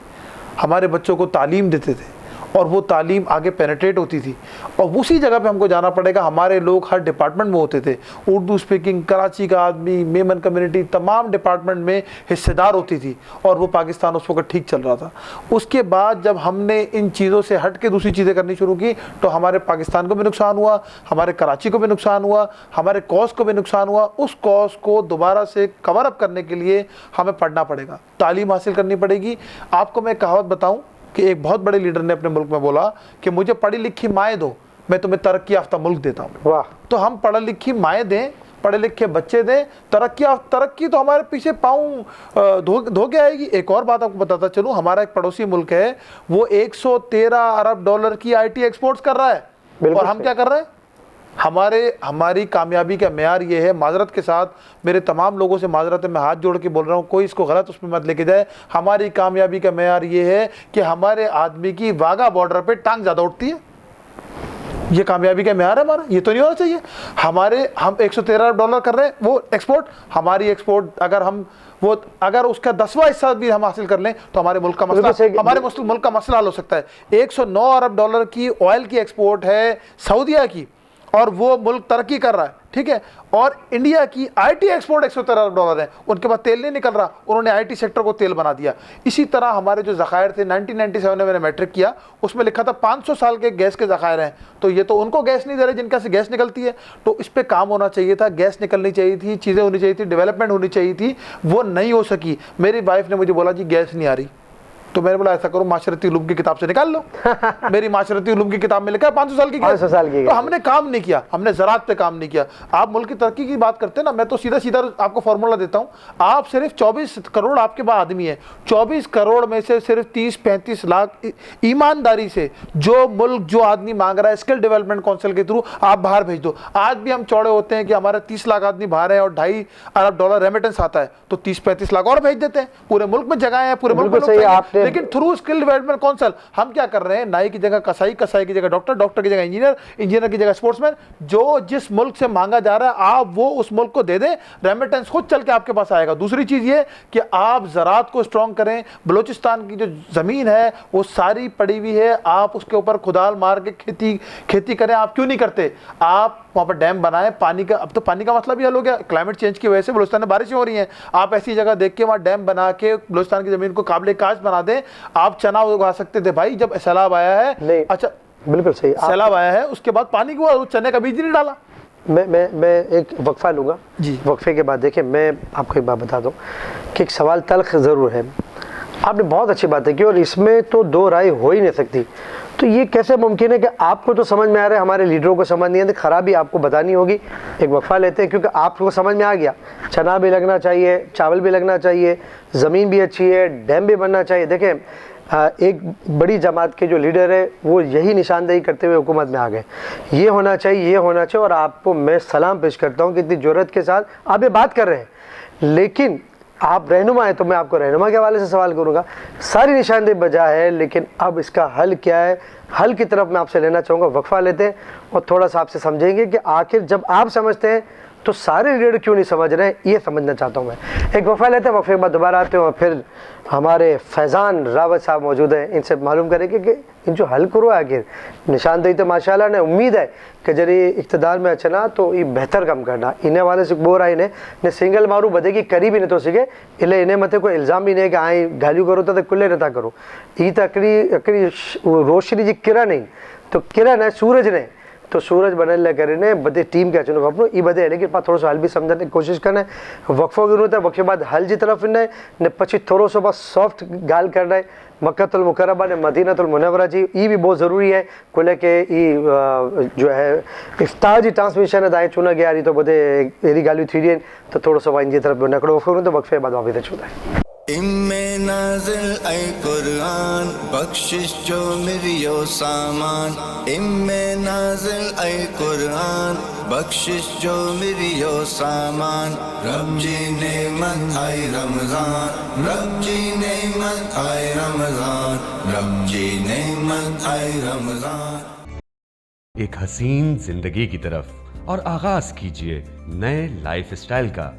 S4: हमारे बच्चों को तालीम देते थे, और वो तालीम आगे पेनिट्रेट होती थी। और उसी जगह पे हमको जाना पड़ेगा। हमारे लोग हर डिपार्टमेंट में होते थे, उर्दू स्पीकिंग, कराची का आदमी, मेमन कम्युनिटी, तमाम डिपार्टमेंट में हिस्सेदार होती थी, और वो पाकिस्तान उस वक्त ठीक चल रहा था। उसके बाद जब हमने इन चीज़ों से हट के दूसरी चीज़ें करनी शुरू की तो हमारे पाकिस्तान को भी नुकसान हुआ, हमारे कराची को भी नुकसान हुआ, हमारे कॉज को भी नुकसान हुआ। उस कॉज को दोबारा से कवर अप करने के लिए हमें पढ़ना पड़ेगा, तालीम हासिल करनी पड़ेगी। आपको मैं कहावत बताऊँ कि एक बहुत बड़े लीडर ने अपने मुल्क में बोला कि मुझे पढ़ी लिखी माएँ दो, मैं तुम्हें तरक्की याफ्ता मुल्क देता हूँ।
S3: वाह!
S4: तो हम पढ़ी लिखी माएँ दें, पढ़े लिखे बच्चे दें, तरक्की तो हमारे पीछे पाँव धो के आएगी। एक और बात आपको बताता चलूँ, हमारा एक पड़ोसी मुल्क है, वो 113 अरब डॉलर की IT एक्सपोर्ट्स कर रहा है, और हम क्या कर रहे हैं? हमारी कामयाबी का मेयार ये है, माजरत के साथ मेरे तमाम लोगों से माजरत है, मैं हाथ जोड़ के बोल रहा हूँ, कोई इसको गलत उसमें मत लेके जाए। हमारी कामयाबी का मेयार ये है कि हमारे आदमी की वाघा बॉर्डर पे टांग ज़्यादा उठती है। ये कामयाबी का मेयार है हमारा, ये तो नहीं होना चाहिए। हम 113 अरब डॉलर कर रहे हैं वो एक्सपोर्ट, हमारी एक्सपोर्ट अगर उसका 10वां हिस्सा भी हम हासिल कर लें तो हमारे मुल्क का मसला हल हो सकता है। 109 अरब डॉलर की ऑयल की एक्सपोर्ट है सऊदीया की, और वो मुल्क तरक्की कर रहा है, ठीक है। और इंडिया की IT एक्सपोर्ट 113 अरब डॉलर है, उनके पास तेल नहीं निकल रहा, उन्होंने IT सेक्टर को तेल बना दिया। इसी तरह हमारे जो ज़खायर थे, 1997 में मैंने मैट्रिक किया, उसमें लिखा था 500 साल के गैस के ज़खायर हैं, तो ये तो उनको गैस नहीं दे रहे जिनका से गैस निकलती है। तो इस पर काम होना चाहिए था, गैस निकलनी चाहिए थी, चीज़ें होनी चाहिए थी, डेवलपमेंट होनी चाहिए थी, वो नहीं हो सकी। मेरी वाइफ ने मुझे बोला जी गैस नहीं आ रही, तो मैंने बोला ऐसा करो माशरती उलूम की किताब से निकाल लो। मेरी माशरती उलूम की किताब में लिखा है 500 साल की। तो हमने काम नहीं किया, हमने ज़राअत पे काम नहीं किया। आप मुल्क की तरक्की की बात करते हैं ना, मैं तो सीधा आपको फॉर्मूला देता हूँ। आप सिर्फ 24 करोड़ आपके पास आदमी है, 24 करोड़ में से सिर्फ 30-35 लाख ईमानदारी से जो मुल्क जो आदमी मांग रहा है स्किल डेवलपमेंट काउंसिल के थ्रू आप बाहर भेज दो। आज भी हम चौड़े होते हैं कि हमारे 30 लाख आदमी बाहर है और 2.5 अरब डॉलर रेमिटेंस आता है, तो 30-35 लाख और भेज देते हैं। पूरे मुल्क में जगह है, पूरे मुल्क में, लेकिन थ्रू स्किल डेवलपमेंट काउंसिल हम क्या कर रहे हैं? नाई की जगह कसाई, कसाई की जगह डॉक्टर, डॉक्टर की जगह इंजीनियर, इंजीनियर की जगह स्पोर्ट्समैन। जो जिस मुल्क से मांगा जा रहा है आप वो उस मुल्क को दे दें, रेमिटेंस खुद चल के आपके पास आएगा। दूसरी चीज ये कि आप ज़राअत को स्ट्रॉन्ग करें। बलूचिस्तान की जो ज़मीन है वो सारी पड़ी हुई है, आप उसके ऊपर खुदाल मार के खेती करें। आप क्यों नहीं करते? आप वहाँ पर डैम बनाएं, पानी का, अब तो पानी का मसला भी हल हो गया, क्लाइमेट चेंज की वजह से बलूचिस्तान में बारिशें हो रही हैं। आप ऐसी जगह देख के वहाँ डैम बना के बलूचिस्तान की ज़मीन को काबिल काश बना दें। आप चना उगा सकते थे भाई, जब सैलाब आया है। अच्छा,
S3: बिल्कुल सही,
S4: सैलाब आया है उसके बाद पानी को चने का बीज नहीं डाला।
S3: मैं एक वक्फा लूँगा
S4: जी।
S3: वक्फे के बाद देखिए मैं आपको एक बात बता दूँ कि एक सवाल तल्ख ज़रूर है। आपने बहुत अच्छी बातें की और इसमें तो दो राय हो ही नहीं सकती। तो ये कैसे मुमकिन है कि आपको तो समझ में आ रहा है, हमारे लीडरों को समझ नहीं आती, खराबी आपको बतानी होगी। एक वक्फा लेते हैं, क्योंकि आपको समझ में आ गया चना भी लगना चाहिए, चावल भी लगना चाहिए, ज़मीन भी अच्छी है, डैम भी बनना चाहिए। देखें एक बड़ी जमात के जो लीडर है वो यही निशानदेही करते हुए हुकूमत में आ गए, ये होना चाहिए, ये होना चाहिए। और आपको मैं सलाम पेश करता हूँ कि इतनी ज़रूरत के साथ आप ये बात कर रहे हैं, लेकिन आप रहनुमा हैं तो मैं आपको रहनुमा के हवाले से सवाल करूँगा। सारी निशानदेही बजा है, लेकिन अब इसका हल क्या है, हल की तरफ मैं आपसे लेना चाहूँगा। वक्फा लेते हैं और थोड़ा सा आपसे समझेंगे कि आखिर जब आप समझते हैं तो सारे लीडर क्यों नहीं समझ रहे हैं, ये समझना चाहता हूँ मैं। एक वक्फा लेते हैं, वक्फे के बाद दोबारा आते हैं और फिर हमारे फैज़ान रावत साहब मौजूद हैं, इनसे मालूम करेंगे कि इन जो हल करो आखिर निशानदेही तो माशाल्लाह ने उम्मीद है कि जरिए इक़्तिदार में अचना तो ये बेहतर कम करना। इन्हें वाले से बोल रहा है इन्हें सिंगल मारू बदे की करी भी नहीं तो सीखे इले इन्हें मत कोई इल्ज़ाम भी नहीं कि आई गालियों करो तो कुल्ले नता करो। ये तो अकड़ी रोशनी जी किरण नहीं तो किरण है सूरज ने, तो सूरज बनने करे बदे टीम के अचनो अपनो ई बदे, लेकिन पास थोड़ा सा हल भी समझने की कोशिश करना है। वक्फो की जरूरत है, वक्फे बाद हल जी तरफ ने पची थोड़ा सा बस सॉफ्ट गाल करना है। मक्कतुल मुकर्रमा ने मदीनतुल मुनव्वरा जी ये भी बहुत ज़रूरी है को लेके जो है इफ्तार जी ट्रांसमिशन है दाएँ चुना गया रही तो बदे एरी गाली थी डी तो थोड़ा सा वाइन जी तरफ नकड़ो वक्फो तो वक्फे बाद वापस छूता है।
S1: इम्मे नाज़िल ऐ कुरान बख्शिश जो मिरियो सामान। इम्मे नाज़िल ऐ कुरान बख्शिश जो मिरियो सामान। रब जी नेमत आई रमज़ान, रब जी नेमत आई रमज़ान, रब जी नेमत आई रमज़ान।
S2: एक हसीन जिंदगी की तरफ और आगाज कीजिए नए लाइफ स्टाइल का।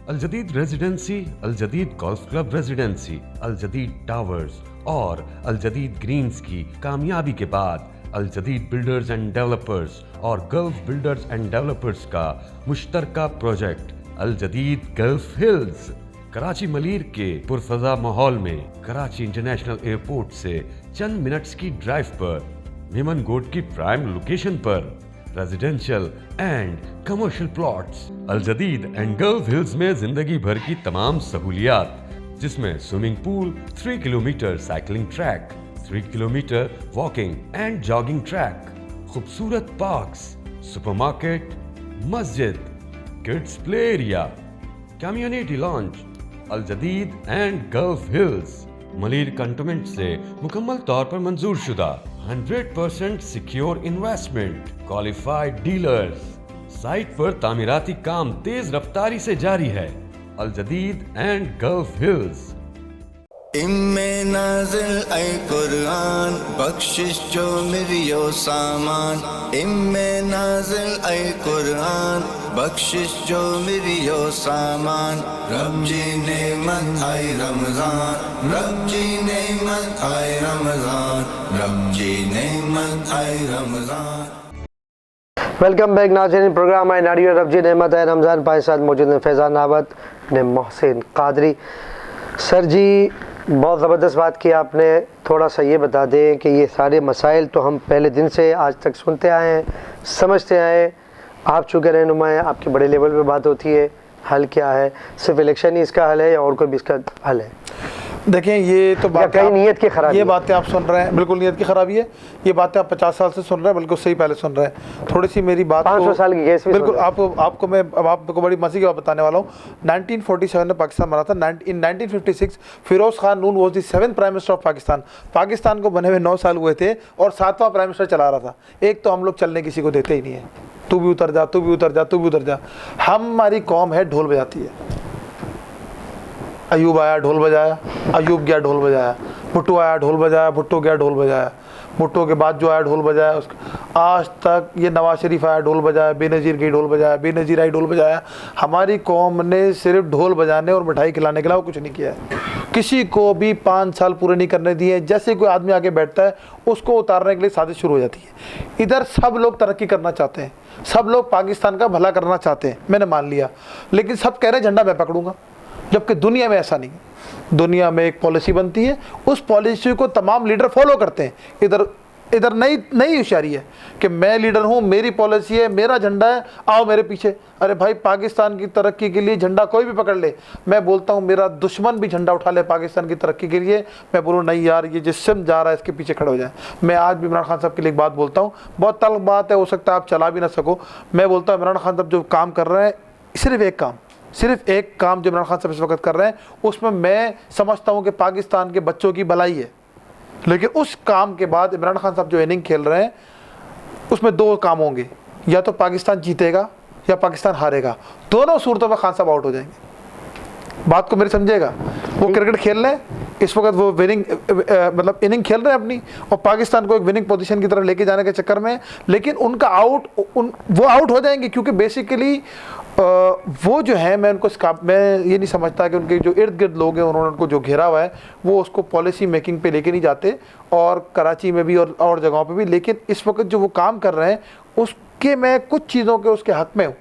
S2: अल जदीद रेजिडेंसी, अल जदीद गोल्फ क्लब रेजिडेंसी, अल जदीद टावर्स और अल जदीद ग्रीन्स की कामयाबी के बाद अल जदीद बिल्डर्स एंड डेवलपर्स और गल्फ बिल्डर्स एंड डेवलपर्स का मुश्तरका प्रोजेक्ट अल जदीद गल्फ हिल्स कराची मलीर के पुरफजा माहौल में कराची इंटरनेशनल एयरपोर्ट से चंद मिनट्स की ड्राइव पर मेमन गोड की प्राइम लोकेशन पर residential and commercial plots. Al Jadeed and Gulf hills में जिंदगी भर की तमाम सहूलियात, जिसमें swimming pool, 3 kilometre cycling track, 3 kilometre walking and jogging track, खूबसूरत पार्क्स, सुपरमार्केट, मस्जिद, kids play area, community lawn. Al Jadeed and Gulf Hills Malir cantonment से मुकम्मल तौर पर मंजूर शुदा 100% secure investment, qualified dealers. Site पर तामीराती काम तेज रफ्तारी से जारी है। अल जदीद एंड गल्फ हिल्स।
S1: इम्मे नाज़िल ऐ कुरान बख्शिश जो मिरियो सामान। इम्मे नाज़िल ऐ कुरान बख्शिश जो मिरियो सामान। रब जी नेमत आई रमज़ान, रब जी नेमत आई रमज़ान, रब जी नेमत आई रमज़ान।
S3: वेलकम बैक नाज़रीन, प्रोग्राम है नारियो रब जी नेमत है रमज़ान। पाए साथ मौजूद हैं फैज़ान रावत ने मोहसिन कादरी। सर जी बहुत ज़बरदस्त बात की आपने, थोड़ा सा ये बता दें कि ये सारे मसाइल तो हम पहले दिन से आज तक सुनते आए हैं, समझते आए हैं। आप चूँकि रहनुमा हैं, आपके बड़े लेवल पे बात होती है, हल क्या है? सिर्फ इलेक्शन ही इसका हल है या और कोई भी इसका हल है?
S4: देखें ये तो बात
S3: नीयत की खराबी,
S4: ये बातें आप सुन रहे हैं, बिल्कुल नीयत की खराबी है। ये बातें आप 50 साल से सुन रहे हैं, बिल्कुल सही पहले सुन रहे हैं। थोड़ी सी मेरी बात
S3: 500 साल की गैस
S4: बिल्कुल आपको मैं अब आपको बड़ी मज़े की बात बताने वाला हूँ। 1947 में पाकिस्तान बना था। In 1956 Firoz Khan Noon was the 7th prime minister of Pakistan. Pakistan को बने हुए 9 साल हुए थे और 7वां प्राइम मिनिस्टर चला रहा था। एक तो हम लोग चलने किसी को देते ही नहीं है, तू भी उतर जा, तू भी उतर जा, तू भी उतर जा। हमारी कौम है ढोल बजाती है। अयूब आया ढोल बजाया, अयूब गया ढोल बजाया, भुट्टो आया ढोल बजाया, भुट्टो गया ढोल बजाया, भुट्टो के बाद जो आया ढोल बजाया। उसका आज तक ये नवाज शरीफ आया ढोल बजाया, बेनज़ीर गई ढोल बजाया, बेनज़ीर आई ढोल बजाया। हमारी कौम ने सिर्फ ढोल बजाने और मिठाई खिलाने के अलावा कुछ नहीं किया है। किसी को भी 5 साल पूरे नहीं करने दिए। जैसे कोई आदमी आगे बैठता है उसको उतारने के लिए साजिश शुरू हो जाती है। इधर सब लोग तरक्की करना चाहते हैं, सब लोग पाकिस्तान का भला करना चाहते हैं, मैंने मान लिया, लेकिन सब कह रहे हैं झंडा मैं पकड़ूंगा, जबकि दुनिया में ऐसा नहीं है। दुनिया में एक पॉलिसी बनती है, उस पॉलिसी को तमाम लीडर फॉलो करते हैं। इधर इधर नई नई होशियारी है कि मैं लीडर हूँ, मेरी पॉलिसी है, मेरा झंडा है, आओ मेरे पीछे। अरे भाई, पाकिस्तान की तरक्की के लिए झंडा कोई भी पकड़ ले, मैं बोलता हूँ मेरा दुश्मन भी झंडा उठा ले पाकिस्तान की तरक्की के लिए, मैं बोलूँ नहीं यार, ये जिस सिम जा रहा है इसके पीछे खड़े हो जाए। मैं आज भी इमरान खान साहब के लिए एक बात बोलता हूँ, बहुत तल्ख बात है, हो सकता है आप चला भी ना सको। मैं बोलता हूँ इमरान खान साहब जो काम कर रहे हैं, सिर्फ एक काम जो इमरान खान साहब इस वक्त कर रहे हैं, उसमें मैं समझता हूँ कि पाकिस्तान के बच्चों की भलाई है। लेकिन उस काम के बाद इमरान खान साहब जो इनिंग खेल रहे हैं, उसमें दो काम होंगे, या तो पाकिस्तान जीतेगा या पाकिस्तान हारेगा। दोनों सूरतों में खान साहब आउट हो जाएंगे। बात को मेरी समझेगा। वो क्रिकेट खेल रहे हैं इस वक्त, वो विनिंग मतलब इनिंग खेल रहे हैं अपनी, और पाकिस्तान को एक विनिंग पोजीशन की तरफ लेके जाने के चक्कर में, लेकिन उनका वो आउट हो जाएंगे, क्योंकि बेसिकली वो जो है, मैं ये नहीं समझता कि उनके जो इर्द गिर्द लोग हैं, उन्होंने उनको जो घेरा हुआ है, वो उसको पॉलिसी मेकिंग पे लेके नहीं जाते, और कराची में भी और जगहों पे भी। लेकिन इस वक्त जो वो काम कर रहे हैं, उसके मैं कुछ चीज़ों के उसके हक़ में हूँ।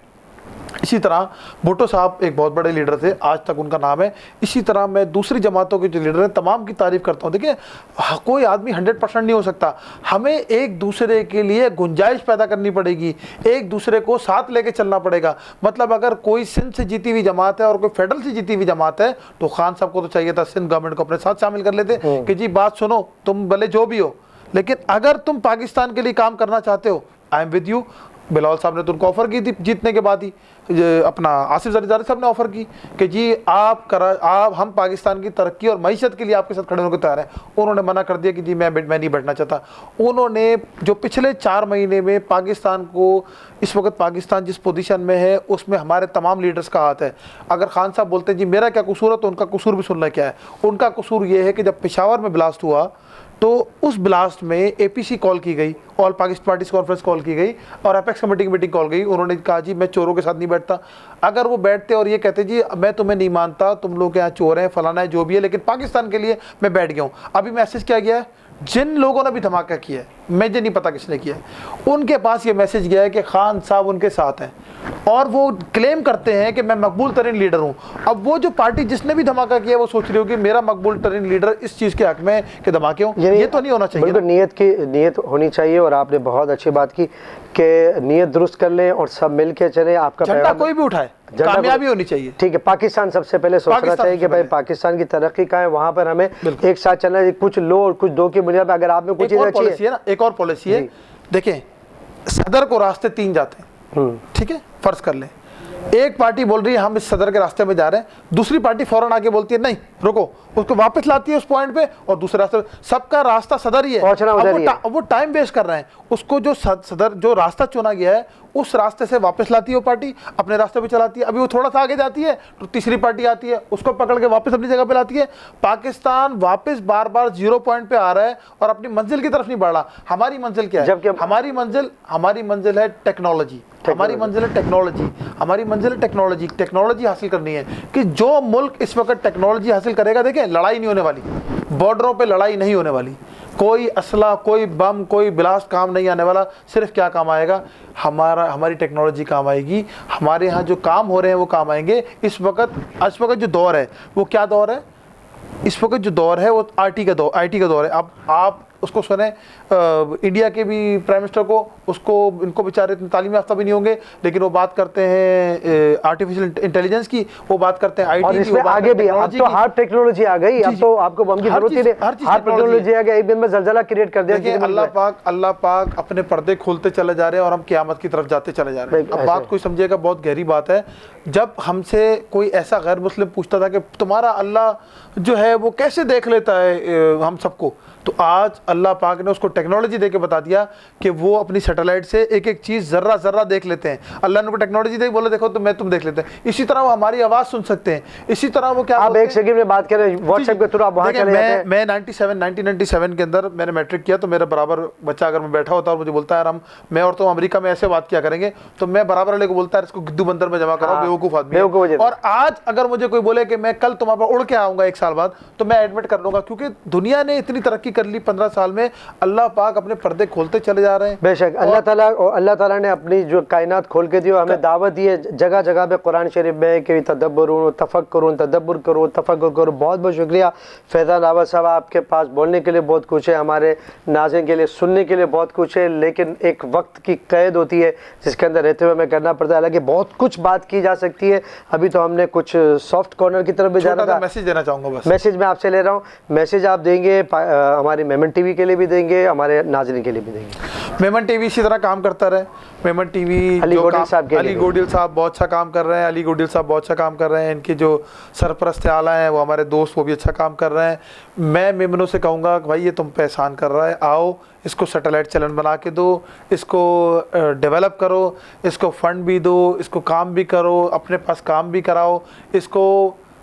S4: इसी तरह भुट्टो साहब एक बहुत बड़े लीडर थे, आज तक उनका नाम है। इसी तरह मैं दूसरी जमातों के जो लीडर हैं, तमाम की तारीफ़ करता हूँ। देखिए, कोई आदमी 100% नहीं हो सकता, हमें एक दूसरे के लिए गुंजाइश पैदा करनी पड़ेगी, एक दूसरे को साथ लेके चलना पड़ेगा। मतलब अगर कोई सिंध से जीती हुई जमात है और कोई फेडरल से जीती हुई जमात है, तो खान साहब को तो चाहिए था सिंध गवर्नमेंट को अपने साथ शामिल कर लेते कि जी बात सुनो, तुम भले जो भी हो, लेकिन अगर तुम पाकिस्तान के लिए काम करना चाहते हो, I am with you. Bilawal साहब ने तो उनको ऑफ़र की थी जीतने के बाद ही, अपना आसिफ जरदारी साहब ने ऑफ़र की कि जी आप हम पाकिस्तान की तरक्की और मईशत के लिए आपके साथ खड़े होने को तैयार हैं। उन्होंने मना कर दिया कि जी मैं नहीं बैठना चाहता। उन्होंने जो पिछले 4 महीने में पाकिस्तान को, इस वक्त पाकिस्तान जिस पोजीशन में है, उसमें हमारे तमाम लीडर्स का हाथ है। अगर खान साहब बोलते हैं जी मेरा क्या कसूर है, तो उनका कसूर भी सुनना क्या है। उनका कसूर ये है कि जब पेशावर में ब्लास्ट हुआ, तो उस ब्लास्ट में एपीसी कॉल की गई, all Pakistan parties conference call की गई, और अपेक्स कमेटी की मीटिंग कॉल गई। उन्होंने कहा जी मैं चोरों के साथ नहीं बैठता। अगर वो बैठते और ये कहते जी मैं तुम्हें नहीं मानता, तुम लोग यहाँ चोर हैं, फलाना है, जो भी है, लेकिन पाकिस्तान के लिए मैं बैठ गया हूँ। अभी मैसेज क्या गया है, जिन लोगों ने भी धमाका किया है, मुझे नहीं पता किसने किया है, उनके पास ये मैसेज गया है कि खान साहब उनके साथ हैं, और वो क्लेम करते हैं कि मैं मकबूल तरीन लीडर हूँ। अब वो जो पार्टी जिसने भी धमाका किया, वो सोच रही होगी मेरा मकबूल तरीन लीडर इस चीज़ के हक में कि धमाके हों। ये तो नहीं होना चाहिए।
S3: बिल्कुल नीयत होनी चाहिए, और आपने बहुत अच्छी बात की कि नीयत दुरुस्त कर लें और सब मिल के चले। आपका
S4: झंडा कोई भी उठाए, कामयाबी होनी चाहिए।
S3: ठीक है, पाकिस्तान सबसे पहले सोचना चाहिए कि भाई पाकिस्तान की तरक्की का है, वहाँ पर हमें एक साथ चलना है। कुछ लो और कुछ दो की बुनियाद पर अगर आप में कुछ चीज़ अच्छी है ना,
S4: एक और पॉलिसी है। देखें, सदर को रास्ते 3 जाते हैं, ठीक है, फर्ज कर लें एक पार्टी बोल रही है हम इस सदर के रास्ते में जा रहे हैं, दूसरी पार्टी फौरन आके बोलती है नहीं रुको, उसको वापस लाती है उस पॉइंट पे, और दूसरे रास्ते, सबका रास्ता सदर ही है। अब वो टाइम वेस्ट कर रहे हैं। उसको जो सदर जो रास्ता चुना गया है, उस रास्ते से वापस लाती है वो पार्टी, अपने रास्ते पे चलाती है। अभी वो थोड़ा सा आगे जाती है तो तीसरी पार्टी आती है, उसको पकड़ के वापस अपनी जगह पे लाती है। पाकिस्तान वापस बार बार 0 पॉइंट पे आ रहा है और अपनी मंजिल की तरफ नहीं बढ़ रहा। हमारी मंजिल क्या है? जबकि हमारी मंजिल है टेक्नोलॉजी, हमारी मंजिल है टेक्नोलॉजी, हमारी मंजिल है टेक्नोलॉजी। टेक्नोलॉजी हासिल करनी है कि जो मुल्क इस वक्त टेक्नोलॉजी हासिल करेगा, देखें लड़ाई नहीं होने वाली, बॉर्डरों पे लड़ाई नहीं होने वाली, कोई असला, कोई बम, कोई ब्लास्ट काम नहीं आने वाला। सिर्फ क्या काम आएगा? हमारी टेक्नोलॉजी काम आएगी। हमारे यहाँ जो काम हो रहे हैं वो काम आएंगे। इस वक्त जो दौर है वो क्या दौर है? इस वक्त जो दौर है वो आईटी का दौर है। अब आप उसको सुने, इंडिया के भी प्राइम मिनिस्टर को, उसको इनको बेचारे इतने तालीम याफ्ता भी नहीं होंगे, लेकिन वो बात करते हैं आर्टिफिशियल इंटेलिजेंस की, वो बात करते हैं आईटी की, आगे भी अब तो हार्ड टेक्नोलॉजी आ गई। अब तो आपको बम की जरूरत ही नहीं, हार्ड टेक्नोलॉजी आ गई, एक दिन में जलजला क्रिएट कर दिया। अल्लाह पाक अपने पर्दे खोलते चले जा रहे हैं और हम क़यामत की तरफ जाते चले जा रहे हैं। अब बात कोई समझिएगा, बहुत गहरी बात है। जब हमसे कोई ऐसा गैर मुस्लिम पूछता था कि तुम्हारा अल्लाह जो है वो कैसे देख लेता है हम सबको, तो आज अल्लाह पाक ने उसको टेक्नोलॉजी देके बता दिया कि वो अपनी सैटेलाइट से एक एक चीज़ जर्रा जर्रा देख लेते हैं। अल्लाह ने उनको टेक्नोलॉजी दे, बोले देखो तुम देख लेते हैं। इसी तरह वो हमारी आवाज़ सुन सकते हैं। इसी तरह वो क्या, आप एक सेकंड में बात करें व्हाट्सएप के थ्रू, आप वहाँ चले जाते हैं। मैं 1997 के अंदर मैंने मैट्रिक किया, तो मेरे बराबर बच्चा अगर मैं बैठा होता और मुझे बोलता है मैं और तुम अमेरिका में ऐसे बात किया करेंगे, तो मैं बराबर वाले को बोलता है इसको गिद्दू बंदर में जमा कराओ, बेवकूफ़ आदमी। और आज अगर मुझे कोई बोले कि मैं कल तुम्हारे पर उड़ के आऊँगा 1 साल बाद, तो मैं एडमिट कर लूँगा, क्योंकि दुनिया ने इतनी तरक्की कर ली 15 साल साल में अल्लाह पाक अपने पर्दे खोलते चले जा रहे हैं।
S3: बेशक अल्लाह ताला ने अपनी जो कायनात खोल के दी और हमें दावत दी है जगह जगह पे कुरान शरीफ में कि तदब्बुर करो तफक्कुर करो। बहुत बहुत शुक्रिया फैज़ान रावत साहब, आपके पास बोलने के लिए बहुत कुछ है, हमारे नाज़रीन के लिए सुनने के लिए बहुत कुछ है, लेकिन एक वक्त की कैद होती है जिसके अंदर रहते हुए हमें करना पड़ता है। हालांकि बहुत कुछ बात की जा सकती है। अभी तो हमने कुछ सॉफ्ट कॉर्नर की तरफ भी जाना था।
S4: मैसेज देना चाहूँगा बस।
S3: मैसेज मैं आपसे ले रहा हूँ, मैसेज आप देंगे हमारी मेमन टीवी के लिए भी देंगे, हमारे नाज़रीन के लिए भी देंगे।
S4: मेमन टीवी इसी तरह काम करता रहे। मेमन टीवी
S3: अली गोडिल
S4: साहब बहुत अच्छा काम कर रहे हैं। अली गोडिल साहब बहुत अच्छा काम कर रहे हैं। इनके जो सरपरस्त आला हैं वो हमारे दोस्त, वो भी अच्छा काम कर रहे हैं। मैं मेमनों से कहूँगा कि भाई ये तुम पे एहसान कर रहा है, आओ इसको सैटेलाइट चैनल बना के दो, इसको डेवलप करो, इसको फंड भी दो, इसको काम भी करो, अपने पास काम भी कराओ, इसको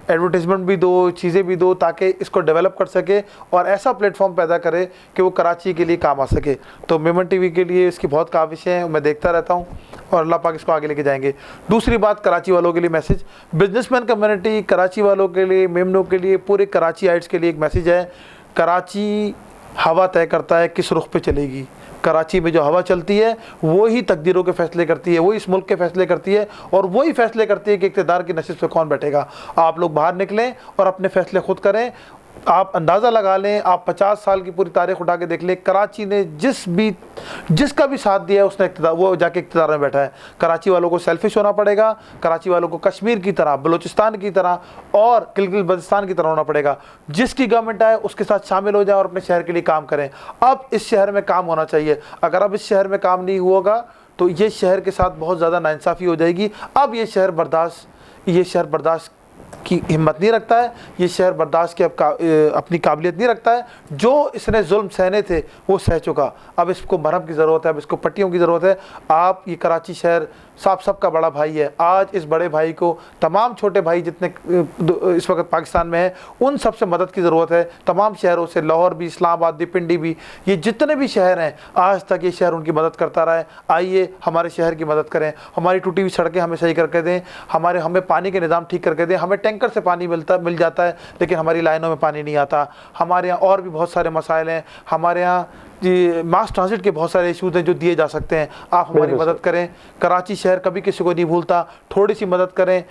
S4: एडवर्टाइजमेंट भी दो, चीज़ें भी दो, ताकि इसको डेवलप कर सके और ऐसा प्लेटफॉर्म पैदा करे कि वो कराची के लिए काम आ सके। तो मेमन टीवी के लिए इसकी बहुत काविशें हैं, मैं देखता रहता हूँ और अल्लाह पाक इसको आगे लेके जाएंगे। दूसरी बात, कराची वालों के लिए मैसेज, बिजनेसमैन कम्युनिटी, कराची वालों के लिए, मेमनों के लिए, पूरे कराची आइट्स के लिए एक मैसेज है। कराची हवा तय करता है किस रुख पे चलेगी। कराची में जो हवा चलती है वो ही तकदीरों के फैसले करती है, वो इस मुल्क के फैसले करती है और वही फैसले करती है कि इक़्तिदार की नशिस्त पे कौन बैठेगा। आप लोग बाहर निकलें और अपने फैसले खुद करें। आप अंदाज़ा लगा लें, आप 50 साल की पूरी तारीख उठा के देख लें, कराची ने जिसका भी साथ दिया है उसने वो जाके इक़्तिदार में बैठा है। कराची वालों को सेल्फिश होना पड़ेगा, कराची वालों को कश्मीर की तरह, बलूचिस्तान की तरह और गिलगित बल्तिस्तान की तरह होना पड़ेगा। जिसकी गवर्नमेंट आए उसके साथ शामिल हो जाए और अपने शहर के लिए काम करें। अब इस शहर में काम होना चाहिए। अगर अब इस शहर में काम नहीं होगा तो ये शहर के साथ बहुत ज़्यादा नाइंसाफ़ी हो जाएगी। अब ये शहर बर्दाश्त की हिम्मत नहीं रखता है, ये शहर बर्दाश्त की अपनी काबिलियत नहीं रखता है। जो इसने जुल्म सहने थे वो सह चुका, अब इसको मरहम की ज़रूरत है, अब इसको पट्टियों की ज़रूरत है। आप, ये कराची शहर सबका बड़ा भाई है। आज इस बड़े भाई को तमाम छोटे भाई जितने इस वक्त पाकिस्तान में हैं उन सब से मदद की ज़रूरत है। तमाम शहरों से, लाहौर भी, इस्लामाबाद भी, पिंडी भी, ये जितने भी शहर हैं आज तक ये शहर उनकी मदद करता रहा है। आइए हमारे शहर की मदद करें, हमारी टूटी हुई सड़कें हमें सही करके दें, हमें पानी के निज़ाम ठीक करके दें। हमें टैंकर से पानी मिल जाता है लेकिन हमारी लाइनों में पानी नहीं आता। हमारे यहाँ और भी बहुत सारे मसाइल हैं। हमारे यहाँ जी मास ट्रांजिट के बहुत सारे इशूज़ हैं जो दिए जा सकते हैं। आप हमारी मदद करें। कराची शहर कभी किसी को नहीं भूलता, थोड़ी सी मदद करें।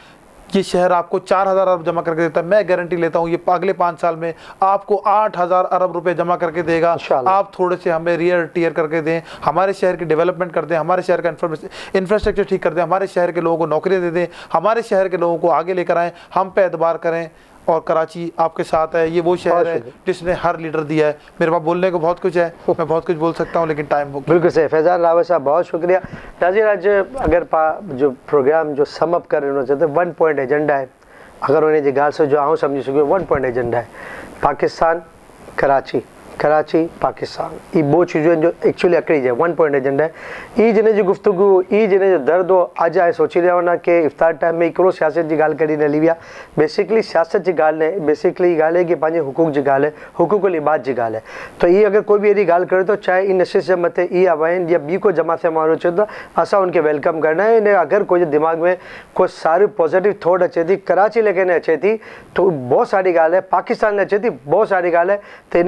S4: ये शहर आपको 4000 अरब जमा करके देता है। मैं गारंटी लेता हूँ ये अगले 5 साल में आपको 8000 अरब रुपए जमा करके देगा। आप थोड़े से हमें रियर टीयर करके दें, हमारे शहर की डेवलपमेंट कर दें, हमारे शहर का इंफ्रास्ट्रक्चर ठीक कर दें, हमारे शहर के लोगों को नौकरी दे दें, हमारे शहर के लोगों को आगे लेकर आएँ, हम पे एतबार करें। और कराची आपके साथ है। ये वो शहर है जिसने हर लीडर दिया है। मेरे पास बोलने को बहुत कुछ है, मैं बहुत कुछ बोल सकता हूँ लेकिन टाइम हो।
S3: बिल्कुल सही फैज़ान रावत साहब, बहुत शुक्रिया। नाज़रीन, आज अगर जो प्रोग्राम जो सम अप कर रहे हैं 1 पॉइंट एजेंडा है, अगर उन्हें जी गाल से जो आऊँ समझी सके 1 पॉइंट एजेंडा है। पाकिस्तान, कराची पाकिस्तान, ये वो चीज़ें जो एक्चुअली अकड़ी है 1 पॉइंट एजेंडा है। ई जिन्हें जो गुफ्तगू, ई जिन्हें जो दर्द हो अज आए सोची रहा होना कि इफ्तार टाइम में हिकिड़ो सियासत की गाल करी न लिया। बेसिकली सियासत की गाल ने बेसिकली गाल है कि पंहिंजे हुकूक की गाल है, हुकूकुल इबाद की गाल है। तो ये अगर कोई भी अड़ी गाल करे तो चाहे इन नशिस्त जे मथे ई आवाइन या ॿी को जमात से माण्हू अचे तो असां उनके वेलकम करना है। इन अगर कोई दिमाग में कोई सारी पॉजिटिव थॉट अचे थी, कराची लेकिन अचे थी तो बहुत सारी गाल है, पाकिस्तान में अचे थी बहुत सारी गाल है। तो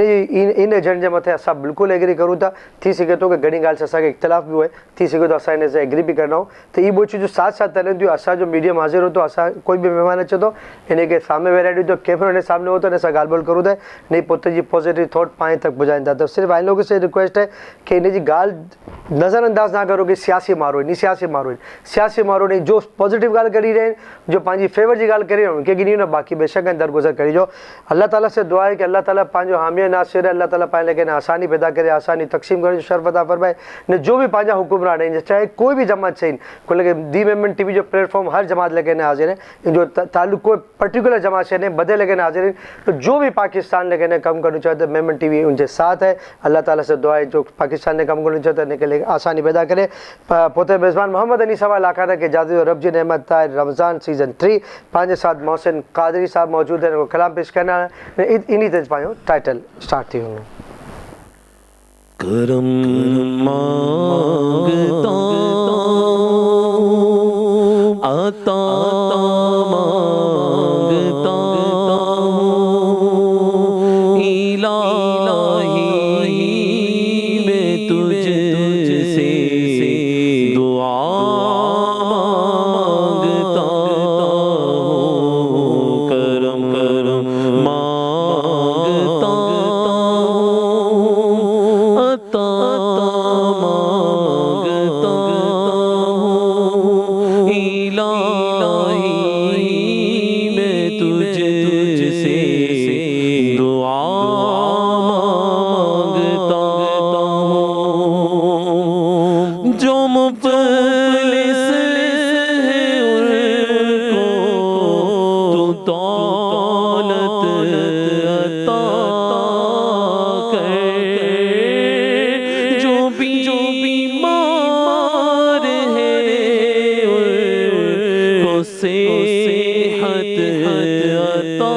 S3: इन एजेंडे जे मथे असां बिल्कुलु एग्री करूँ था। थी सके तो कि घणी ॻाल्हि से असांखे इख़्तिलाफ़ भी हुए, थी सके तो असां इन से एग्री भी करना हो। तो ये चीज़ूं साथ साथ हलन थियूं। असांजो मीडियम हाज़िर हो तो असां कोई भी महिमान अचे तो इनके सामने वेराइटी तो कैमरो हिन सामने हो तो इन सां ॻाल्हि ॿोल करूँ था, नहीं पुत जी पॉजिटिव थॉट पाए तक बुझाइनि था। तो सिर्फ आइन लोगों से रिक्वेस्ट है कि इन जी ॻाल्हि नज़रअंदाज ना करो कि सियासी मारो नहीं, सियासी मारो नहीं। जो पॉजिटिव ॻाल्हि करी रहे हैं, जो पंहिंजी फेवर जी ॻाल्हि करी रहे हैं उनखे गिनी न, बाक़ी बेशक दरगुजर करी जो। अल्लाह ताला से दुआ है कि अल्लाह ताला पंहिंजो हामी नासिर है, अल्लाह ताला पाए लेकिन आसानी पैदा करे, आसानी तक़सीम करने जो शर्फ अता फरमाए ने। जो भी पंहिंजा हुक्मरान आहिनि, चाहे कोई भी जमात सही को लगे दी मेमन टीवी जो प्लेटफॉर्म हर जमात लेकिन हाजिर है, जो ताल्लुक कोई पर्टिकुलर जमात से नहीं बदे लेकिन हाजिर है। तो जो भी पाकिस्तान लेकिन कम करना चाहते तो मेमन टीवी उनके साथ है। अल्लाह ताला से दुआ है जो पाकिस्तान ने कम करना चाहते इनके लिए आसानी पैदा करे। पोते मेज़बान मोहम्मद अली सवाल आखाना के इजाज़त रब जी नेमत है। रमज़ान सीज़न 3 पंहिंजे साथ मोहसिन कादरी साहब मौजूद है, कलाम पेश करना है। इन्हीं ते पंहिंजो टाइटल स्टार्ट थी।
S5: करम मांगता आता मांगता इलाही अता